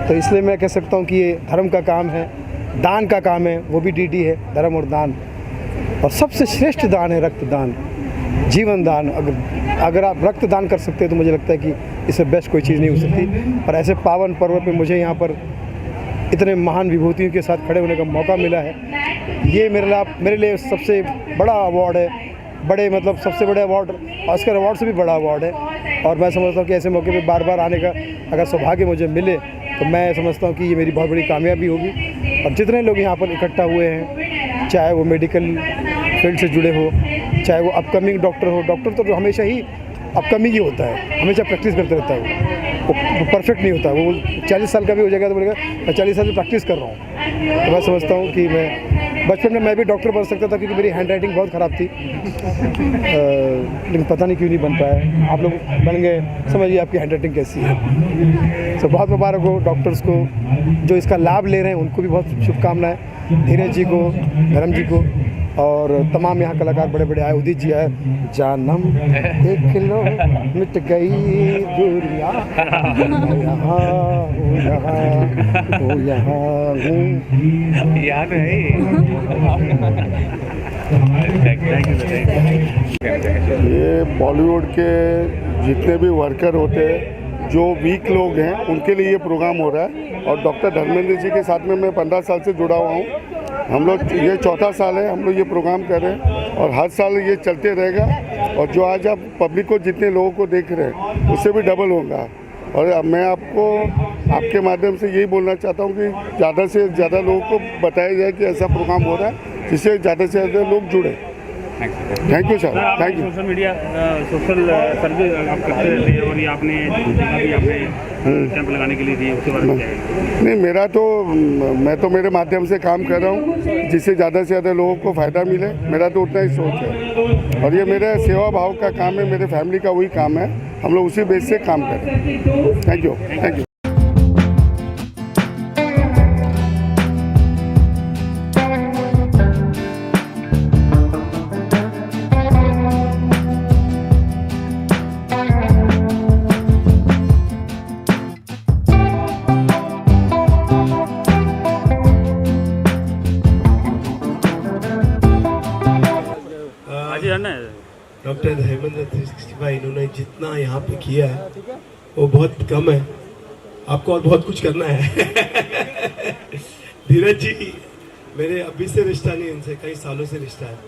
तो इसलिए मैं कह सकता हूँ कि ये धर्म का काम है, दान का काम है, वो भी डीडी है, धर्म और दान। और सबसे श्रेष्ठ दान है रक्तदान, जीवन दान। अगर आप रक्तदान कर सकते हैं तो मुझे लगता है कि इससे बेस्ट कोई चीज़ नहीं हो सकती। और ऐसे पावन पर्व पे मुझे यहाँ पर इतने महान विभूतियों के साथ खड़े होने का मौका मिला है, ये मेरे लिए सबसे बड़ा अवार्ड है। सबसे बड़े अवार्ड, ऑस्कर अवार्ड से भी बड़ा अवार्ड है। और मैं समझता हूँ कि ऐसे मौके पे बार बार आने का अगर सौभाग्य मुझे मिले तो मैं समझता हूँ कि ये मेरी बहुत बड़ी कामयाबी होगी। और जितने लोग यहाँ पर इकट्ठा हुए हैं, चाहे वो मेडिकल फील्ड से जुड़े हो, चाहे वो अपकमिंग डॉक्टर हो, डॉक्टर तो हमेशा ही अपकमिंग ही होता है, हमेशा प्रैक्टिस करते रहता है, वो परफेक्ट नहीं होता। वो 40 साल का भी हो जाएगा तो बोलेगा मैं 40 साल से प्रैक्टिस कर रहा हूँ। तो मैं समझता हूँ कि बचपन में मैं भी डॉक्टर बन सकता था, क्योंकि मेरी हैंड राइटिंग बहुत ख़राब थी, लेकिन पता नहीं क्यों नहीं बन पाया। आप लोग बन गए, समझिए आपकी हैंड राइटिंग कैसी है। तो बहुत मुबारक हो डॉक्टर्स को, जो इसका लाभ ले रहे हैं उनको भी बहुत शुभकामनाएं, धीरज जी को, धर्म जी को, और तमाम यहाँ कलाकार बड़े बड़े आए, उदित जी आए। जानम देख लो मिट गई दूरियां, यहाँ हूँ। याद है ये बॉलीवुड के जितने भी वर्कर होते हैं, जो वीक लोग हैं, उनके लिए ये प्रोग्राम हो रहा है। और डॉक्टर धर्मेंद्र जी के साथ में मैं 15 साल से जुड़ा हुआ हूँ। हम लोग ये चौथा साल है हम लोग ये प्रोग्राम कर रहे हैं और हर साल ये चलते रहेगा। और जो आज आप पब्लिक को जितने लोगों को देख रहे हैं उससे भी डबल होगा। और मैं आपको आपके माध्यम से यही बोलना चाहता हूँ कि ज़्यादा से ज़्यादा लोगों को बताया जाए कि ऐसा प्रोग्राम हो रहा है, जिससे ज़्यादा से ज़्यादा लोग जुड़े। Thank you sir, thank you. Social media social service आप करते रहते हैं और ये आपने देखा भी आपने कैंप लगाने के लिए दिए, उसके बारे में क्या है? नहीं, मैं तो मेरे माध्यम से काम कर रहा हूँ जिससे ज़्यादा से ज़्यादा लोगों को फ़ायदा मिले। मेरा तो उतना ही सोच है और ये मेरे सेवा भाव का काम है, मेरे फैमिली का वही काम है। हम लोग उसी बेस से काम कर रहे हैं। Thank you, thank you. Doctor Dharmendra 365 इन्होंने जितना यहाँ पे किया है वो बहुत कम है, आपको और बहुत कुछ करना है। धीरज जी मेरे अभी से रिश्ता नहीं, इनसे कई सालों से रिश्ता है।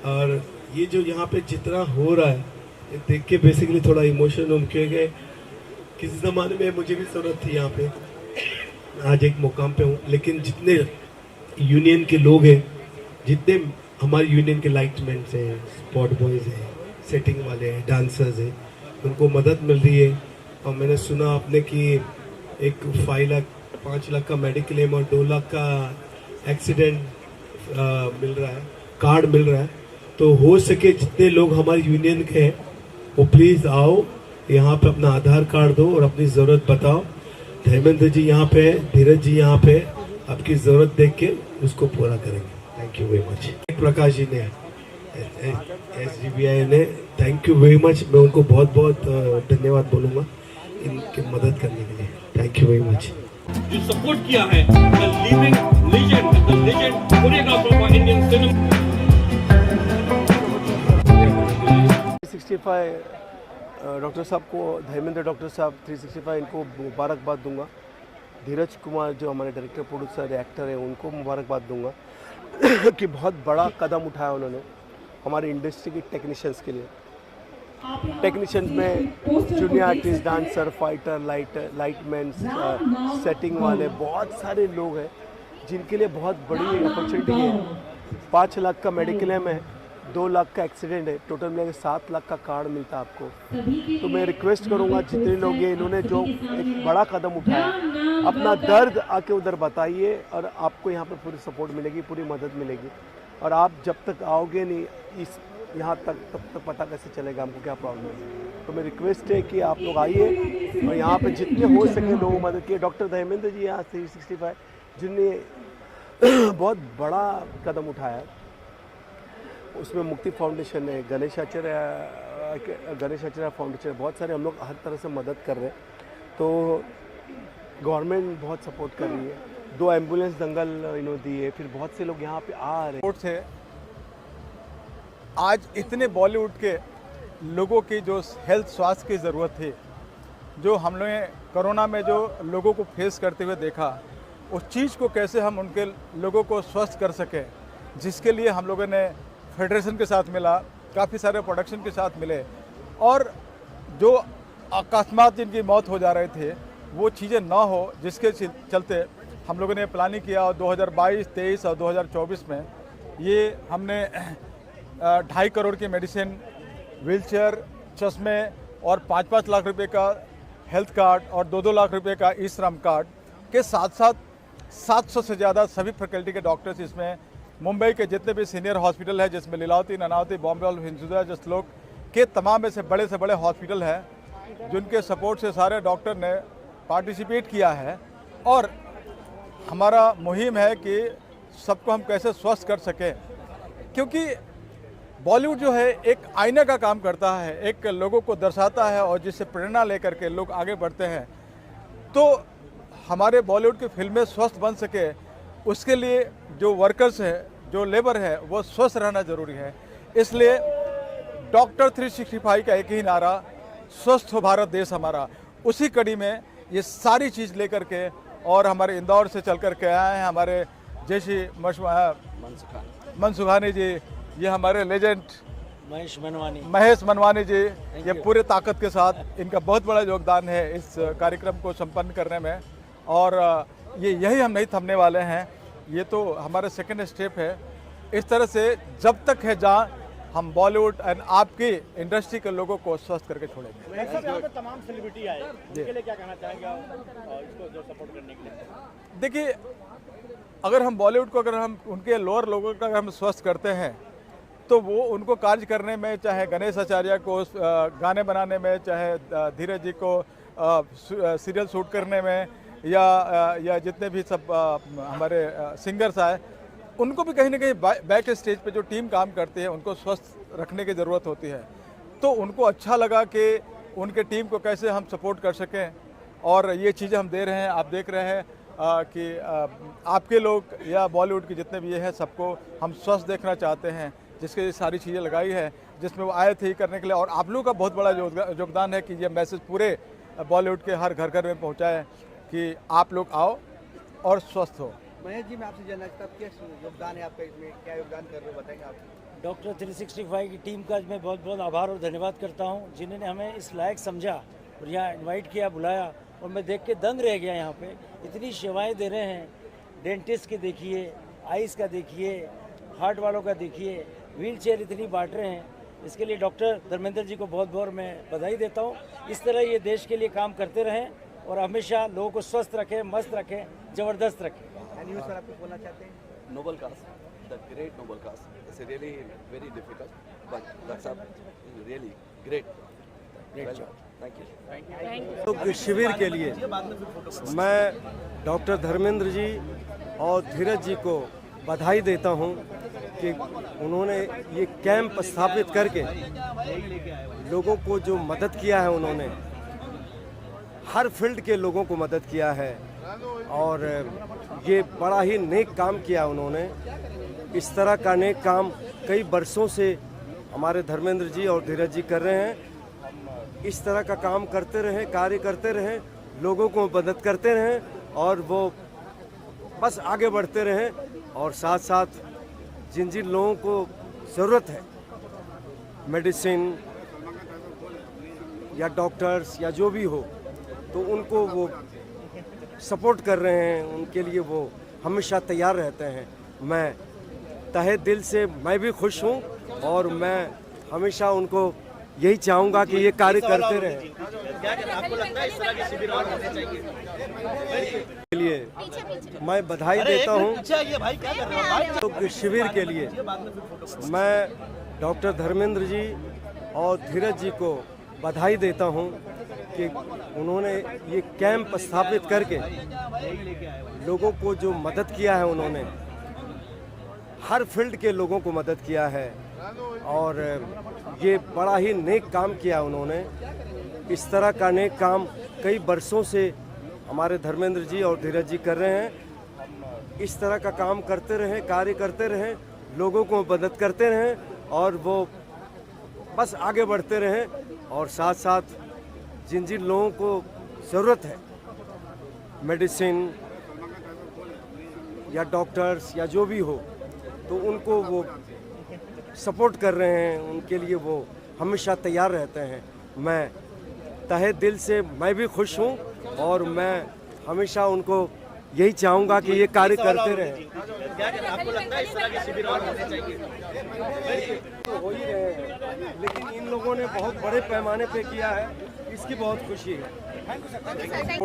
और ये जो यहाँ पे जितना हो रहा है ये देख के बेसिकली थोड़ा इमोशन उम किए गए। किसी ज़माने में मुझे भी ज़रूरत थी यहाँ पे, आज एक मुकाम पे हूँ। लेकिन जितने यूनियन के लोग हैं, जितने हमारे यूनियन के लाइटमैन हैं, स्पॉट बॉयज़ हैं, सेटिंग वाले हैं, डांसर्स हैं, उनको मदद मिल रही है। और मैंने सुना आपने कि एक 5 लाख का मेडिक्लेम और 2 लाख का एक्सीडेंट मिल रहा है, कार्ड मिल रहा है। तो हो सके जितने लोग हमारे यूनियन के हैं वो प्लीज़ आओ, यहाँ पे अपना आधार कार्ड दो और अपनी ज़रूरत बताओ। धर्मेंद्र जी यहाँ पे, धीरज जी यहाँ पे आपकी ज़रूरत देख के उसको पूरा करेंगे। Thank you very much. Prakash ji ने, SDBI ने, थैंक यू वेरी मच। मैं उनको बहुत बहुत धन्यवाद बोलूँगा इनकी मदद करने के लिए। Thank you very much. जो सपोर्ट किया है the living legend, the legend choreographer of Indian cinema. 365 doctor साहब को, धर्मेंद्र डॉक्टर साहब 365 इनको मुबारकबाद दूंगा। धीरज कुमार जो हमारे डायरेक्टर प्रोड्यूसर एक्टर हैं उनको मुबारकबाद दूंगा कि बहुत बड़ा कदम उठाया उन्होंने हमारी इंडस्ट्री की टेक्नीशियंस के लिए। टेक्नीशियंस में junior artist, dancer, fighter, lightman, setting वाले बहुत सारे लोग हैं जिनके लिए बहुत बड़ी अपॉर्चुनिटी है। 5 लाख का मेडिक्लेम है, 2 लाख का एक्सीडेंट है, टोटल मिलाकर 7 लाख का कार्ड मिलता है आपको। तो मैं रिक्वेस्ट करूंगा जितने लोग ये इन्होंने जो एक बड़ा कदम उठाया, अपना दर्द आके उधर बताइए और आपको यहाँ पर पूरी सपोर्ट मिलेगी, पूरी मदद मिलेगी। और आप जब तक आओगे नहीं इस यहाँ तक, तब तक पता कैसे चलेगा हमको क्या प्रॉब्लम है। तो मेरी रिक्वेस्ट है कि आप लोग आइए और यहाँ पे जितने हो सके लोगों मदद किए। डॉक्टर धर्मेंद्र जी यहाँ 365 जिनने बहुत बड़ा कदम उठाया है, उसमें मुक्ति फाउंडेशन है, गणेश आचार्य फाउंडेशन, बहुत सारे हम लोग हर तरह से मदद कर रहे हैं। तो गवर्नमेंट बहुत सपोर्ट कर रही है। 2 एम्बुलेंस दंगल इन्होंने दी है, फिर बहुत से लोग यहाँ पे आ रहे हैं। से आज इतने बॉलीवुड के लोगों की जो हेल्थ स्वास्थ्य की ज़रूरत थी, जो हम लोगों ने कोरोना में जो लोगों को फेस करते हुए देखा, उस चीज़ को कैसे हम उनके लोगों को स्वस्थ कर सकें, जिसके लिए हम लोगों ने फेडरेशन के साथ मिला, काफ़ी सारे प्रोडक्शन के साथ मिले और जो अकस्मात जिनकी मौत हो जा रहे थे वो चीज़ें ना हो, जिसके चलते हम लोगों ने प्लानिंग किया। और 2022, 23 और 2024 में ये हमने 2.5 करोड़ की मेडिसिन, व्हीलचेयर, चश्मे और 5-5 लाख रुपए का हेल्थ कार्ड और 2-2 लाख रुपए का ई श्रम कार्ड के साथ साथ 700 से ज़्यादा सभी फैकल्टी के डॉक्टर्स, इसमें मुंबई के जितने भी सीनियर हॉस्पिटल है, जिसमें लीलावती, नानावती, बॉम्बे ऑल हिंदुजा, जसलोक के तमाम में से बड़े हॉस्पिटल हैं, जिनके सपोर्ट से सारे डॉक्टर ने पार्टिसिपेट किया है। और हमारा मुहिम है कि सबको हम कैसे स्वस्थ कर सकें। क्योंकि बॉलीवुड जो है एक आईना का काम करता है, एक लोगों को दर्शाता है और जिससे प्रेरणा लेकर के लोग आगे बढ़ते हैं। तो हमारे बॉलीवुड की फिल्में स्वस्थ बन सके उसके लिए जो वर्कर्स हैं, जो लेबर है, वो स्वस्थ रहना ज़रूरी है। इसलिए डॉक्टर 365 का एक ही नारा, स्वस्थ हो भारत देश हमारा, उसी कड़ी में ये सारी चीज़ लेकर के और हमारे इंदौर से चल कर के आए हैं हमारे जैसी मनसुखानी जी, ये हमारे लेजेंड महेश मनवानी जी, ये पूरे ताकत के साथ, इनका बहुत बड़ा योगदान है इस कार्यक्रम को संपन्न करने में। और ये यही हम नहीं थमने वाले हैं, ये तो हमारा सेकंड स्टेप है। इस तरह से जब तक है जहाँ हम बॉलीवुड एंड आपकी इंडस्ट्री के लोगों को स्वस्थ करके छोड़ेंगे। यहाँ पे तमाम सेलिब्रिटी आए, उनके लिए क्या कहना चाहेंगे आप इसको जो सपोर्ट करने के लिए? देखिए, अगर हम बॉलीवुड को, अगर हम उनके लोअर लोगों का अगर हम स्वस्थ करते हैं तो वो उनको कार्य करने में, चाहे गणेश आचार्य को गाने बनाने में, चाहे धीरज जी को सीरियल शूट करने में, या जितने भी सब हमारे सिंगर्स आए, उनको भी कहीं ना कहीं बैक स्टेज पे जो टीम काम करती है उनको स्वस्थ रखने की ज़रूरत होती है। तो उनको अच्छा लगा कि उनके टीम को कैसे हम सपोर्ट कर सकें, और ये चीज़ें हम दे रहे हैं। आप देख रहे हैं कि आपके लोग या बॉलीवुड के जितने भी ये हैं, सबको हम स्वस्थ देखना चाहते हैं, जिसके ये सारी चीज़ें लगाई है, जिसमें वो आए थे करने के लिए। और आप लोगों का बहुत बड़ा योगदान है कि ये मैसेज पूरे बॉलीवुड के हर घर घर में पहुँचाए कि आप लोग आओ और स्वस्थ हो। महेश जी, मैं आपसे जानना चाहता हूँ, क्या योगदान है आपका इसमें, क्या योगदान कर रहे हो, बताएंगे आप? डॉक्टर 365 की टीम का मैं बहुत बहुत आभार और धन्यवाद करता हूँ, जिन्होंने हमें इस लायक समझा और यहाँ इनवाइट किया, बुलाया, और मैं देख के दंग रह गया। यहाँ पे इतनी सेवाएं दे रहे हैं, डेंटिस्ट के देखिए, आइज़ का देखिए, हार्ट वालों का देखिए, व्हील चेयर इतनी बांट रहे हैं। इसके लिए डॉक्टर धर्मेंद्र जी को बहुत बहुत मैं बधाई देता हूँ। इस तरह ये देश के लिए काम करते रहें और हमेशा लोगों को स्वस्थ रखें, मस्त रखें, ज़बरदस्त रखें। सर, आप कुछ बोलना चाहते हैं? Noble cause, the great noble cause. It's really very difficult, but that's a really great job. Thank you. तो शिविर के लिए मैं डॉक्टर धर्मेंद्र जी और धीरज जी को बधाई देता हूं कि उन्होंने ये कैंप स्थापित करके लोगों को जो मदद किया है, उन्होंने हर फील्ड के लोगों को मदद किया है, और ये बड़ा ही नेक काम किया उन्होंने। इस तरह का नेक काम कई बरसों से हमारे धर्मेंद्र जी और धीरज जी कर रहे हैं। इस तरह का काम करते रहें, कार्य करते रहें, लोगों को मदद करते रहें, और वो बस आगे बढ़ते रहें। और साथ साथ जिन जिन लोगों को ज़रूरत है, मेडिसिन या डॉक्टर्स या जो भी हो, तो उनको वो सपोर्ट कर रहे हैं, उनके लिए वो हमेशा तैयार रहते हैं। मैं तहे दिल से मैं भी खुश हूँ, और मैं हमेशा उनको यही चाहूँगा कि ये कार्य करते रहें। आपको लगता है इस तरह के शिविर और होने चाहिए? के लिए मैं बधाई देता हूँ। तो शिविर के लिए मैं डॉक्टर धर्मेंद्र जी और धीरज जी को बधाई देता हूँ कि उन्होंने ये कैंप स्थापित करके लोगों को जो मदद किया है, उन्होंने हर फील्ड के लोगों को मदद किया है, और ये बड़ा ही नेक काम किया उन्होंने। इस तरह का नेक काम कई बरसों से हमारे धर्मेंद्र जी और धीरज जी कर रहे हैं। इस तरह का काम करते रहें, कार्य करते रहें, लोगों को मदद करते रहें, और वो बस आगे बढ़ते रहें। और साथ साथ जिन जिन लोगों को ज़रूरत है, मेडिसिन या डॉक्टर्स या जो भी हो, तो उनको वो सपोर्ट कर रहे हैं, उनके लिए वो हमेशा तैयार रहते हैं। मैं तहे दिल से मैं भी खुश हूँ, और मैं हमेशा उनको यही चाहूँगा कि ये कार्य करते रहें। आपको लगता है इस तरह के शिविर और होने चाहिए? तो हो ही रहे हैं, लेकिन इन लोगों ने बहुत बड़े पैमाने पे किया है, इसकी बहुत खुशी है।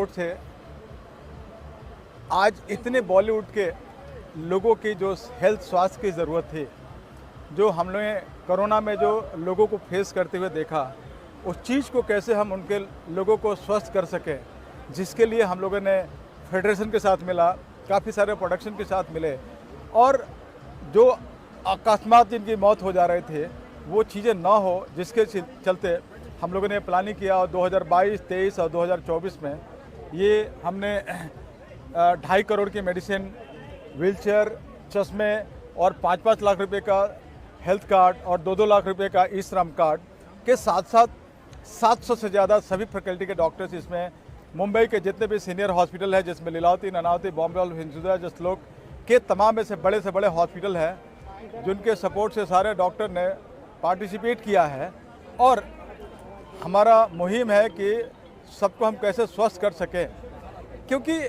से आज इतने बॉलीवुड के लोगों की जो हेल्थ स्वास्थ्य की ज़रूरत थी, जो हम लोगों ने कोरोना में जो लोगों को फेस करते हुए देखा, उस चीज़ को कैसे हम उनके लोगों को स्वस्थ कर सकें, जिसके लिए हम लोगों ने फेडरेशन के साथ मिला, काफ़ी सारे प्रोडक्शन के साथ मिले, और जो अकस्मात जिनकी मौत हो जा रहे थे वो चीज़ें ना हो, जिसके चलते हम लोगों ने प्लानिंग किया और 2022, 23 और 2024 में ये हमने 2.5 करोड़ की मेडिसिन, व्हीलचेयर, चश्मे और 5-5 लाख रुपए का हेल्थ कार्ड और 2-2 लाख रुपए का ई श्रम कार्ड के साथ साथ 700 से ज़्यादा सभी फैकल्टी के डॉक्टर्स, इसमें मुंबई के जितने भी सीनियर हॉस्पिटल है जिसमें लीलावती, नानावती, बॉम्बे और हिंदुजा जैसे लोग के तमाम से बड़े हॉस्पिटल हैं जिनके सपोर्ट से सारे डॉक्टर ने पार्टिसिपेट किया है। और हमारा मुहिम है कि सबको हम कैसे स्वस्थ कर सकें, क्योंकि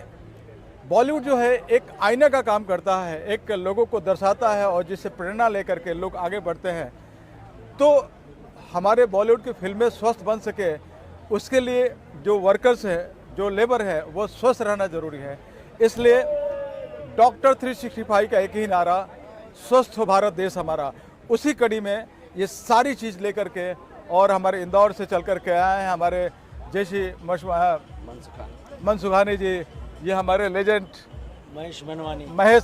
बॉलीवुड जो है एक आईना का काम करता है, एक लोगों को दर्शाता है और जिससे प्रेरणा लेकर के लोग आगे बढ़ते हैं। तो हमारे बॉलीवुड की फिल्में स्वस्थ बन सके उसके लिए जो वर्कर्स है, जो लेबर है, वो स्वस्थ रहना ज़रूरी है। इसलिए डॉक्टर 365 का एक ही नारा, स्वस्थ हो भारत देश हमारा, उसी कड़ी में ये सारी चीज़ लेकर के और हमारे इंदौर से चल कर के आए हैं हमारे जैसी मनसुखानी जी, ये हमारे लेजेंड महेश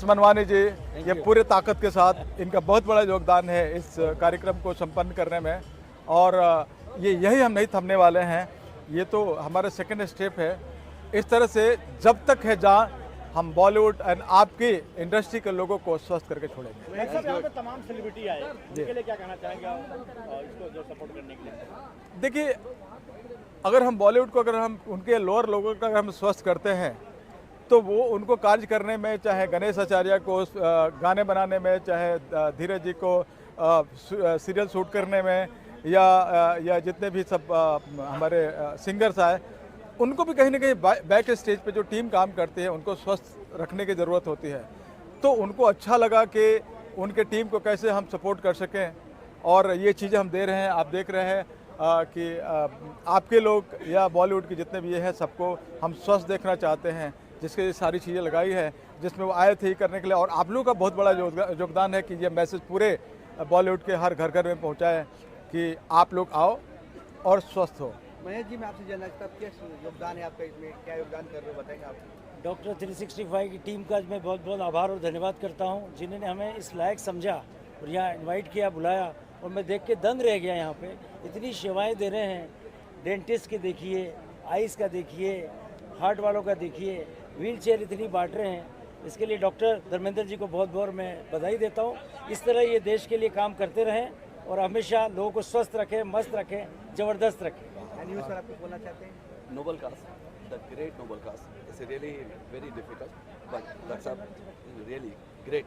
मनवानी जी, ये पूरे ताकत के साथ इनका बहुत बड़ा योगदान है इस कार्यक्रम को संपन्न करने में। और ये यही हम नहीं थमने वाले हैं, ये तो हमारा सेकंड स्टेप है। इस तरह से जब तक है जहाँ हम बॉलीवुड एंड आपकी इंडस्ट्री के लोगों को स्वस्थ करके छोड़ेंगे। यहाँ पे तमाम सेलिब्रिटी आए, उसके लिए क्या कहना चाहेंगे आप, इसको जो सपोर्ट करने के लिए? देखिए, अगर हम बॉलीवुड को अगर हम उनके लोअर लोगों का हम स्वस्थ करते हैं तो वो उनको कार्य करने में, चाहे गणेश आचार्य को गाने बनाने में, चाहे धीरज जी को सीरियल शूट करने में, या जितने भी सब हमारे सिंगर्स आए, उनको भी कहीं ना कहीं बैक स्टेज पे जो टीम काम करती है उनको स्वस्थ रखने की ज़रूरत होती है। तो उनको अच्छा लगा कि उनके टीम को कैसे हम सपोर्ट कर सकें, और ये चीज़ें हम दे रहे हैं। आप देख रहे हैं कि आपके लोग या बॉलीवुड के जितने भी हैं सबको हम स्वस्थ देखना चाहते हैं, जिसके लिए सारी चीज़ें लगाई है, जिसमें वो आए थे ही करने के लिए। और आप लोगों का बहुत बड़ा योगदान है कि ये मैसेज पूरे बॉलीवुड के हर घर में पहुँचाए कि आप लोग आओ और स्वस्थ हो। महेश जी, मैं आपसे जानना चाहता हूँ क्या योगदान है आपका इसमें, क्या योगदान कर रहे हो, बताएंगे आप? डॉक्टर 365 की टीम का मैं बहुत बहुत आभार और धन्यवाद करता हूँ, जिन्होंने हमें इस लायक समझा और यहाँ इनवाइट किया, बुलाया, और मैं देख के दंग रह गया। यहाँ पे इतनी सेवाएं दे रहे हैं, डेंटिस्ट के देखिए, आइज़ का देखिए, हार्ट वालों का देखिए, व्हील चेयर इतनी बांट रहे हैं। इसके लिए डॉक्टर धर्मेंद्र जी को बहुत बहुत मैं बधाई देता हूँ। इस तरह ये देश के लिए काम करते रहें और हमेशा लोगों को स्वस्थ रखें, मस्त रखें, ज़बरदस्त रखें। सर, आप कुछ बोलना चाहते हैं? Noble cause, the great noble cause. It's really very difficult, but that's a really great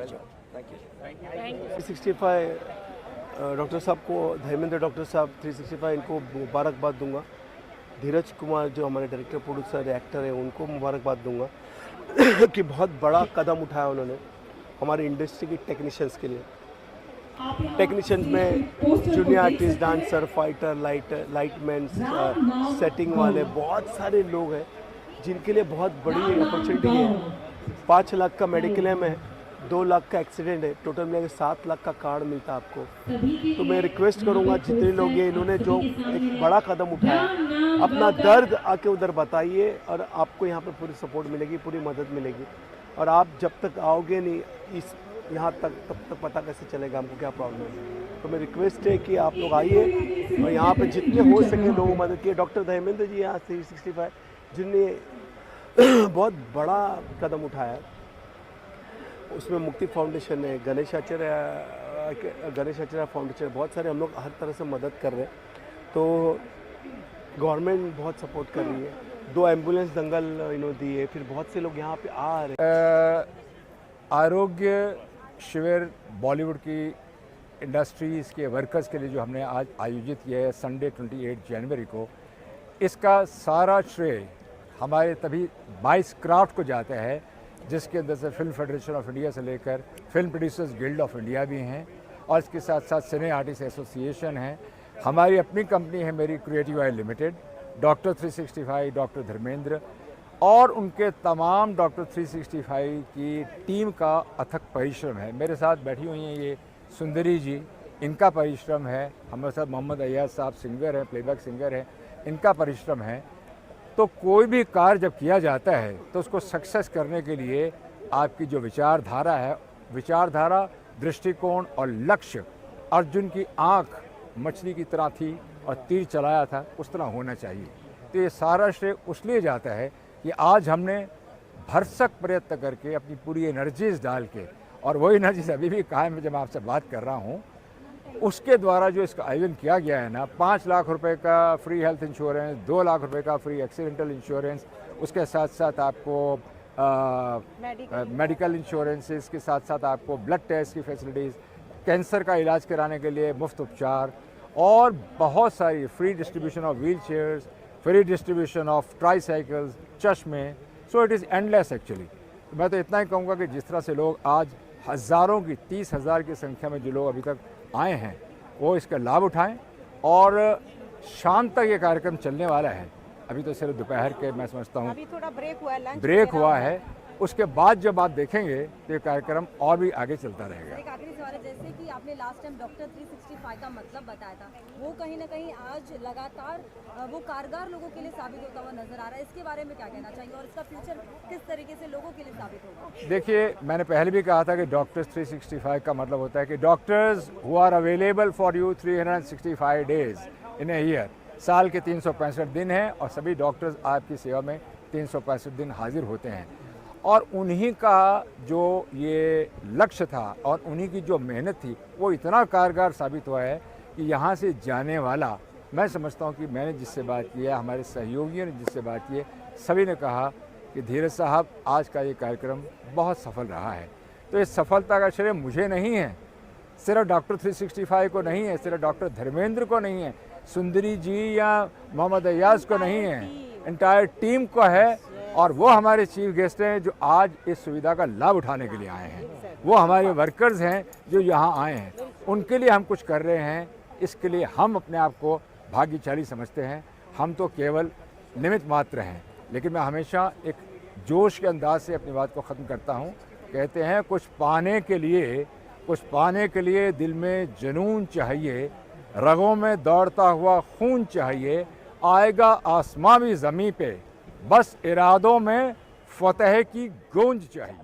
job. Thank you. 365 doctor साहब को, धर्मेंद्र डॉक्टर साहब 365, इनको मुबारकबाद दूंगा। धीरज कुमार जो हमारे डायरेक्टर, प्रोड्यूसर, एक्टर हैं, उनको मुबारकबाद दूंगा कि बहुत बड़ा कदम उठाया उन्होंने हमारी इंडस्ट्री की टेक्नीशियंस के लिए। टेक्नीशियंस में junior artist, dancer, fighter, lightman, setting वाले बहुत सारे लोग हैं जिनके लिए बहुत बड़ी अपॉर्चुनिटी है। 5 लाख का मेडिक्लेम है, 2 लाख का एक्सीडेंट है, टोटल मिलाकर 7 लाख का कार्ड मिलता है आपको। तो मैं रिक्वेस्ट करूंगा जितने लोग ये इन्होंने जो एक बड़ा कदम उठाया, अपना दर्द आके उधर बताइए और आपको यहाँ पर पूरी सपोर्ट मिलेगी, पूरी मदद मिलेगी। और आप जब तक आओगे नहीं इस यहाँ तक, तब तक पता कैसे चलेगा हमको क्या प्रॉब्लम है। तो मेरी रिक्वेस्ट है कि आप लोग आइए और यहाँ पे जितने हो सके लोगों मदद किए। डॉक्टर धर्मेंद्र जी यहाँ 365 जिनने बहुत बड़ा कदम उठाया, उसमें मुक्ति फाउंडेशन है, गणेश आचार्य फाउंडेशन, बहुत सारे हम लोग हर तरह से मदद कर रहे हैं। तो गवर्नमेंट बहुत सपोर्ट कर रही है, 2 एम्बुलेंस दंगल इन्होंने दी है, फिर बहुत से लोग यहाँ पे आ रहे हैं। आरोग्य शिविर बॉलीवुड की इंडस्ट्रीज़ के वर्कर्स के लिए जो हमने आज आयोजित किया है संडे 28 जनवरी को, इसका सारा श्रेय हमारे तभी 22 क्राफ्ट को जाता है, जिसके अंदर से फिल्म फेडरेशन ऑफ इंडिया से लेकर film producers guild of India भी हैं, और इसके साथ साथ सिने आर्टिस्ट एसोसिएशन है, हमारी अपनी कंपनी है मेरी creative I limited, doctor 365, doctor Dharmendra और उनके तमाम डॉक्टर 365 की टीम का अथक परिश्रम है। मेरे साथ बैठी हुई हैं ये सुंदरी जी, इनका परिश्रम है। हमारे साथ मोहम्मद अय्याज साहब सिंगर हैं, प्लेबैक सिंगर हैं, इनका परिश्रम है। तो कोई भी कार्य जब किया जाता है तो उसको सक्सेस करने के लिए आपकी जो विचारधारा है, विचारधारा दृष्टिकोण और लक्ष्य अर्जुन की आँख मछली की तरह थी और तीर चलाया था, उस तरह होना चाहिए। तो ये सारा श्रेय उसलिए जाता है कि आज हमने भरसक प्रयत्न करके अपनी पूरी एनर्जीज डाल के, और वही एनर्जीज अभी भी कायम है जब मैं आपसे बात कर रहा हूँ, उसके द्वारा जो इसका आयोजन किया गया है ना, 5 लाख रुपए का फ्री हेल्थ इंश्योरेंस, 2 लाख रुपए का फ्री एक्सीडेंटल इंश्योरेंस, उसके साथ साथ आपको मेडिकल इंश्योरेंसेस के साथ साथ आपको ब्लड टेस्ट की फैसिलिटीज़, कैंसर का इलाज कराने के लिए मुफ्त उपचार, और बहुत सारी free distribution of wheelchairs, free distribution of tricycles, चश्मे। So it is endless actually. मैं तो इतना ही कहूँगा कि जिस तरह से लोग आज हज़ारों की 30,000 की संख्या में जो लोग अभी तक आए हैं वो इसका लाभ उठाएं, और शाम तक ये कार्यक्रम चलने वाला है। अभी तो सिर्फ दोपहर के मैं समझता हूँ अभी थोड़ा ब्रेक हुआ है, लंच ब्रेक हुआ है, उसके बाद जब आप देखेंगे तो ये कार्यक्रम और भी आगे चलता रहेगा। एक आखिरी सवाल है, जैसे कि आपने लास्ट टाइम डॉक्टर 365 का मतलब बताया था, वो कहीं ना कहीं आज लगातार वो कारगर लोगों के लिए साबित होता हुआ नजर आ रहा है। इसके बारे में क्या कहना चाहिए और इसका फ्यूचर किस तरीके से लोगों के लिए साबित होगा? देखिए, मैंने पहले भी कहा था कि डॉक्टर्स 365 का मतलब होता है कि doctors who are available for you 365 days in a year. साल के 365 दिन हैं और सभी डॉक्टर्स आपकी सेवा में 365 दिन हाजिर होते हैं, और उन्हीं का जो ये लक्ष्य था और उन्हीं की जो मेहनत थी वो इतना कारगर साबित हुआ है कि यहाँ से जाने वाला, मैं समझता हूँ कि मैंने जिससे बात की है, हमारे सहयोगियों ने जिससे बात की है, सभी ने कहा कि धीरज साहब आज का ये कार्यक्रम बहुत सफल रहा है। तो इस सफलता का श्रेय मुझे नहीं है, सिर्फ डॉक्टर 365 को नहीं है, सिर्फ डॉक्टर धर्मेंद्र को नहीं है, सुंदरी जी या मोहम्मद अयाज को नहीं है, एंटायर टीम को है, और वो हमारे चीफ गेस्ट हैं जो आज इस सुविधा का लाभ उठाने के लिए आए हैं। वो हमारे वर्कर्स हैं जो यहाँ आए हैं, उनके लिए हम कुछ कर रहे हैं। इसके लिए हम अपने आप को भाग्यशाली समझते हैं। हम तो केवल निमित्त मात्र हैं, लेकिन मैं हमेशा एक जोश के अंदाज से अपनी बात को ख़त्म करता हूँ। कहते हैं कुछ पाने के लिए दिल में जुनून चाहिए, रगों में दौड़ता हुआ खून चाहिए, आएगा आसमां भी ज़मीं पे, बस इरादों में फतेह की गूंज चाहिए।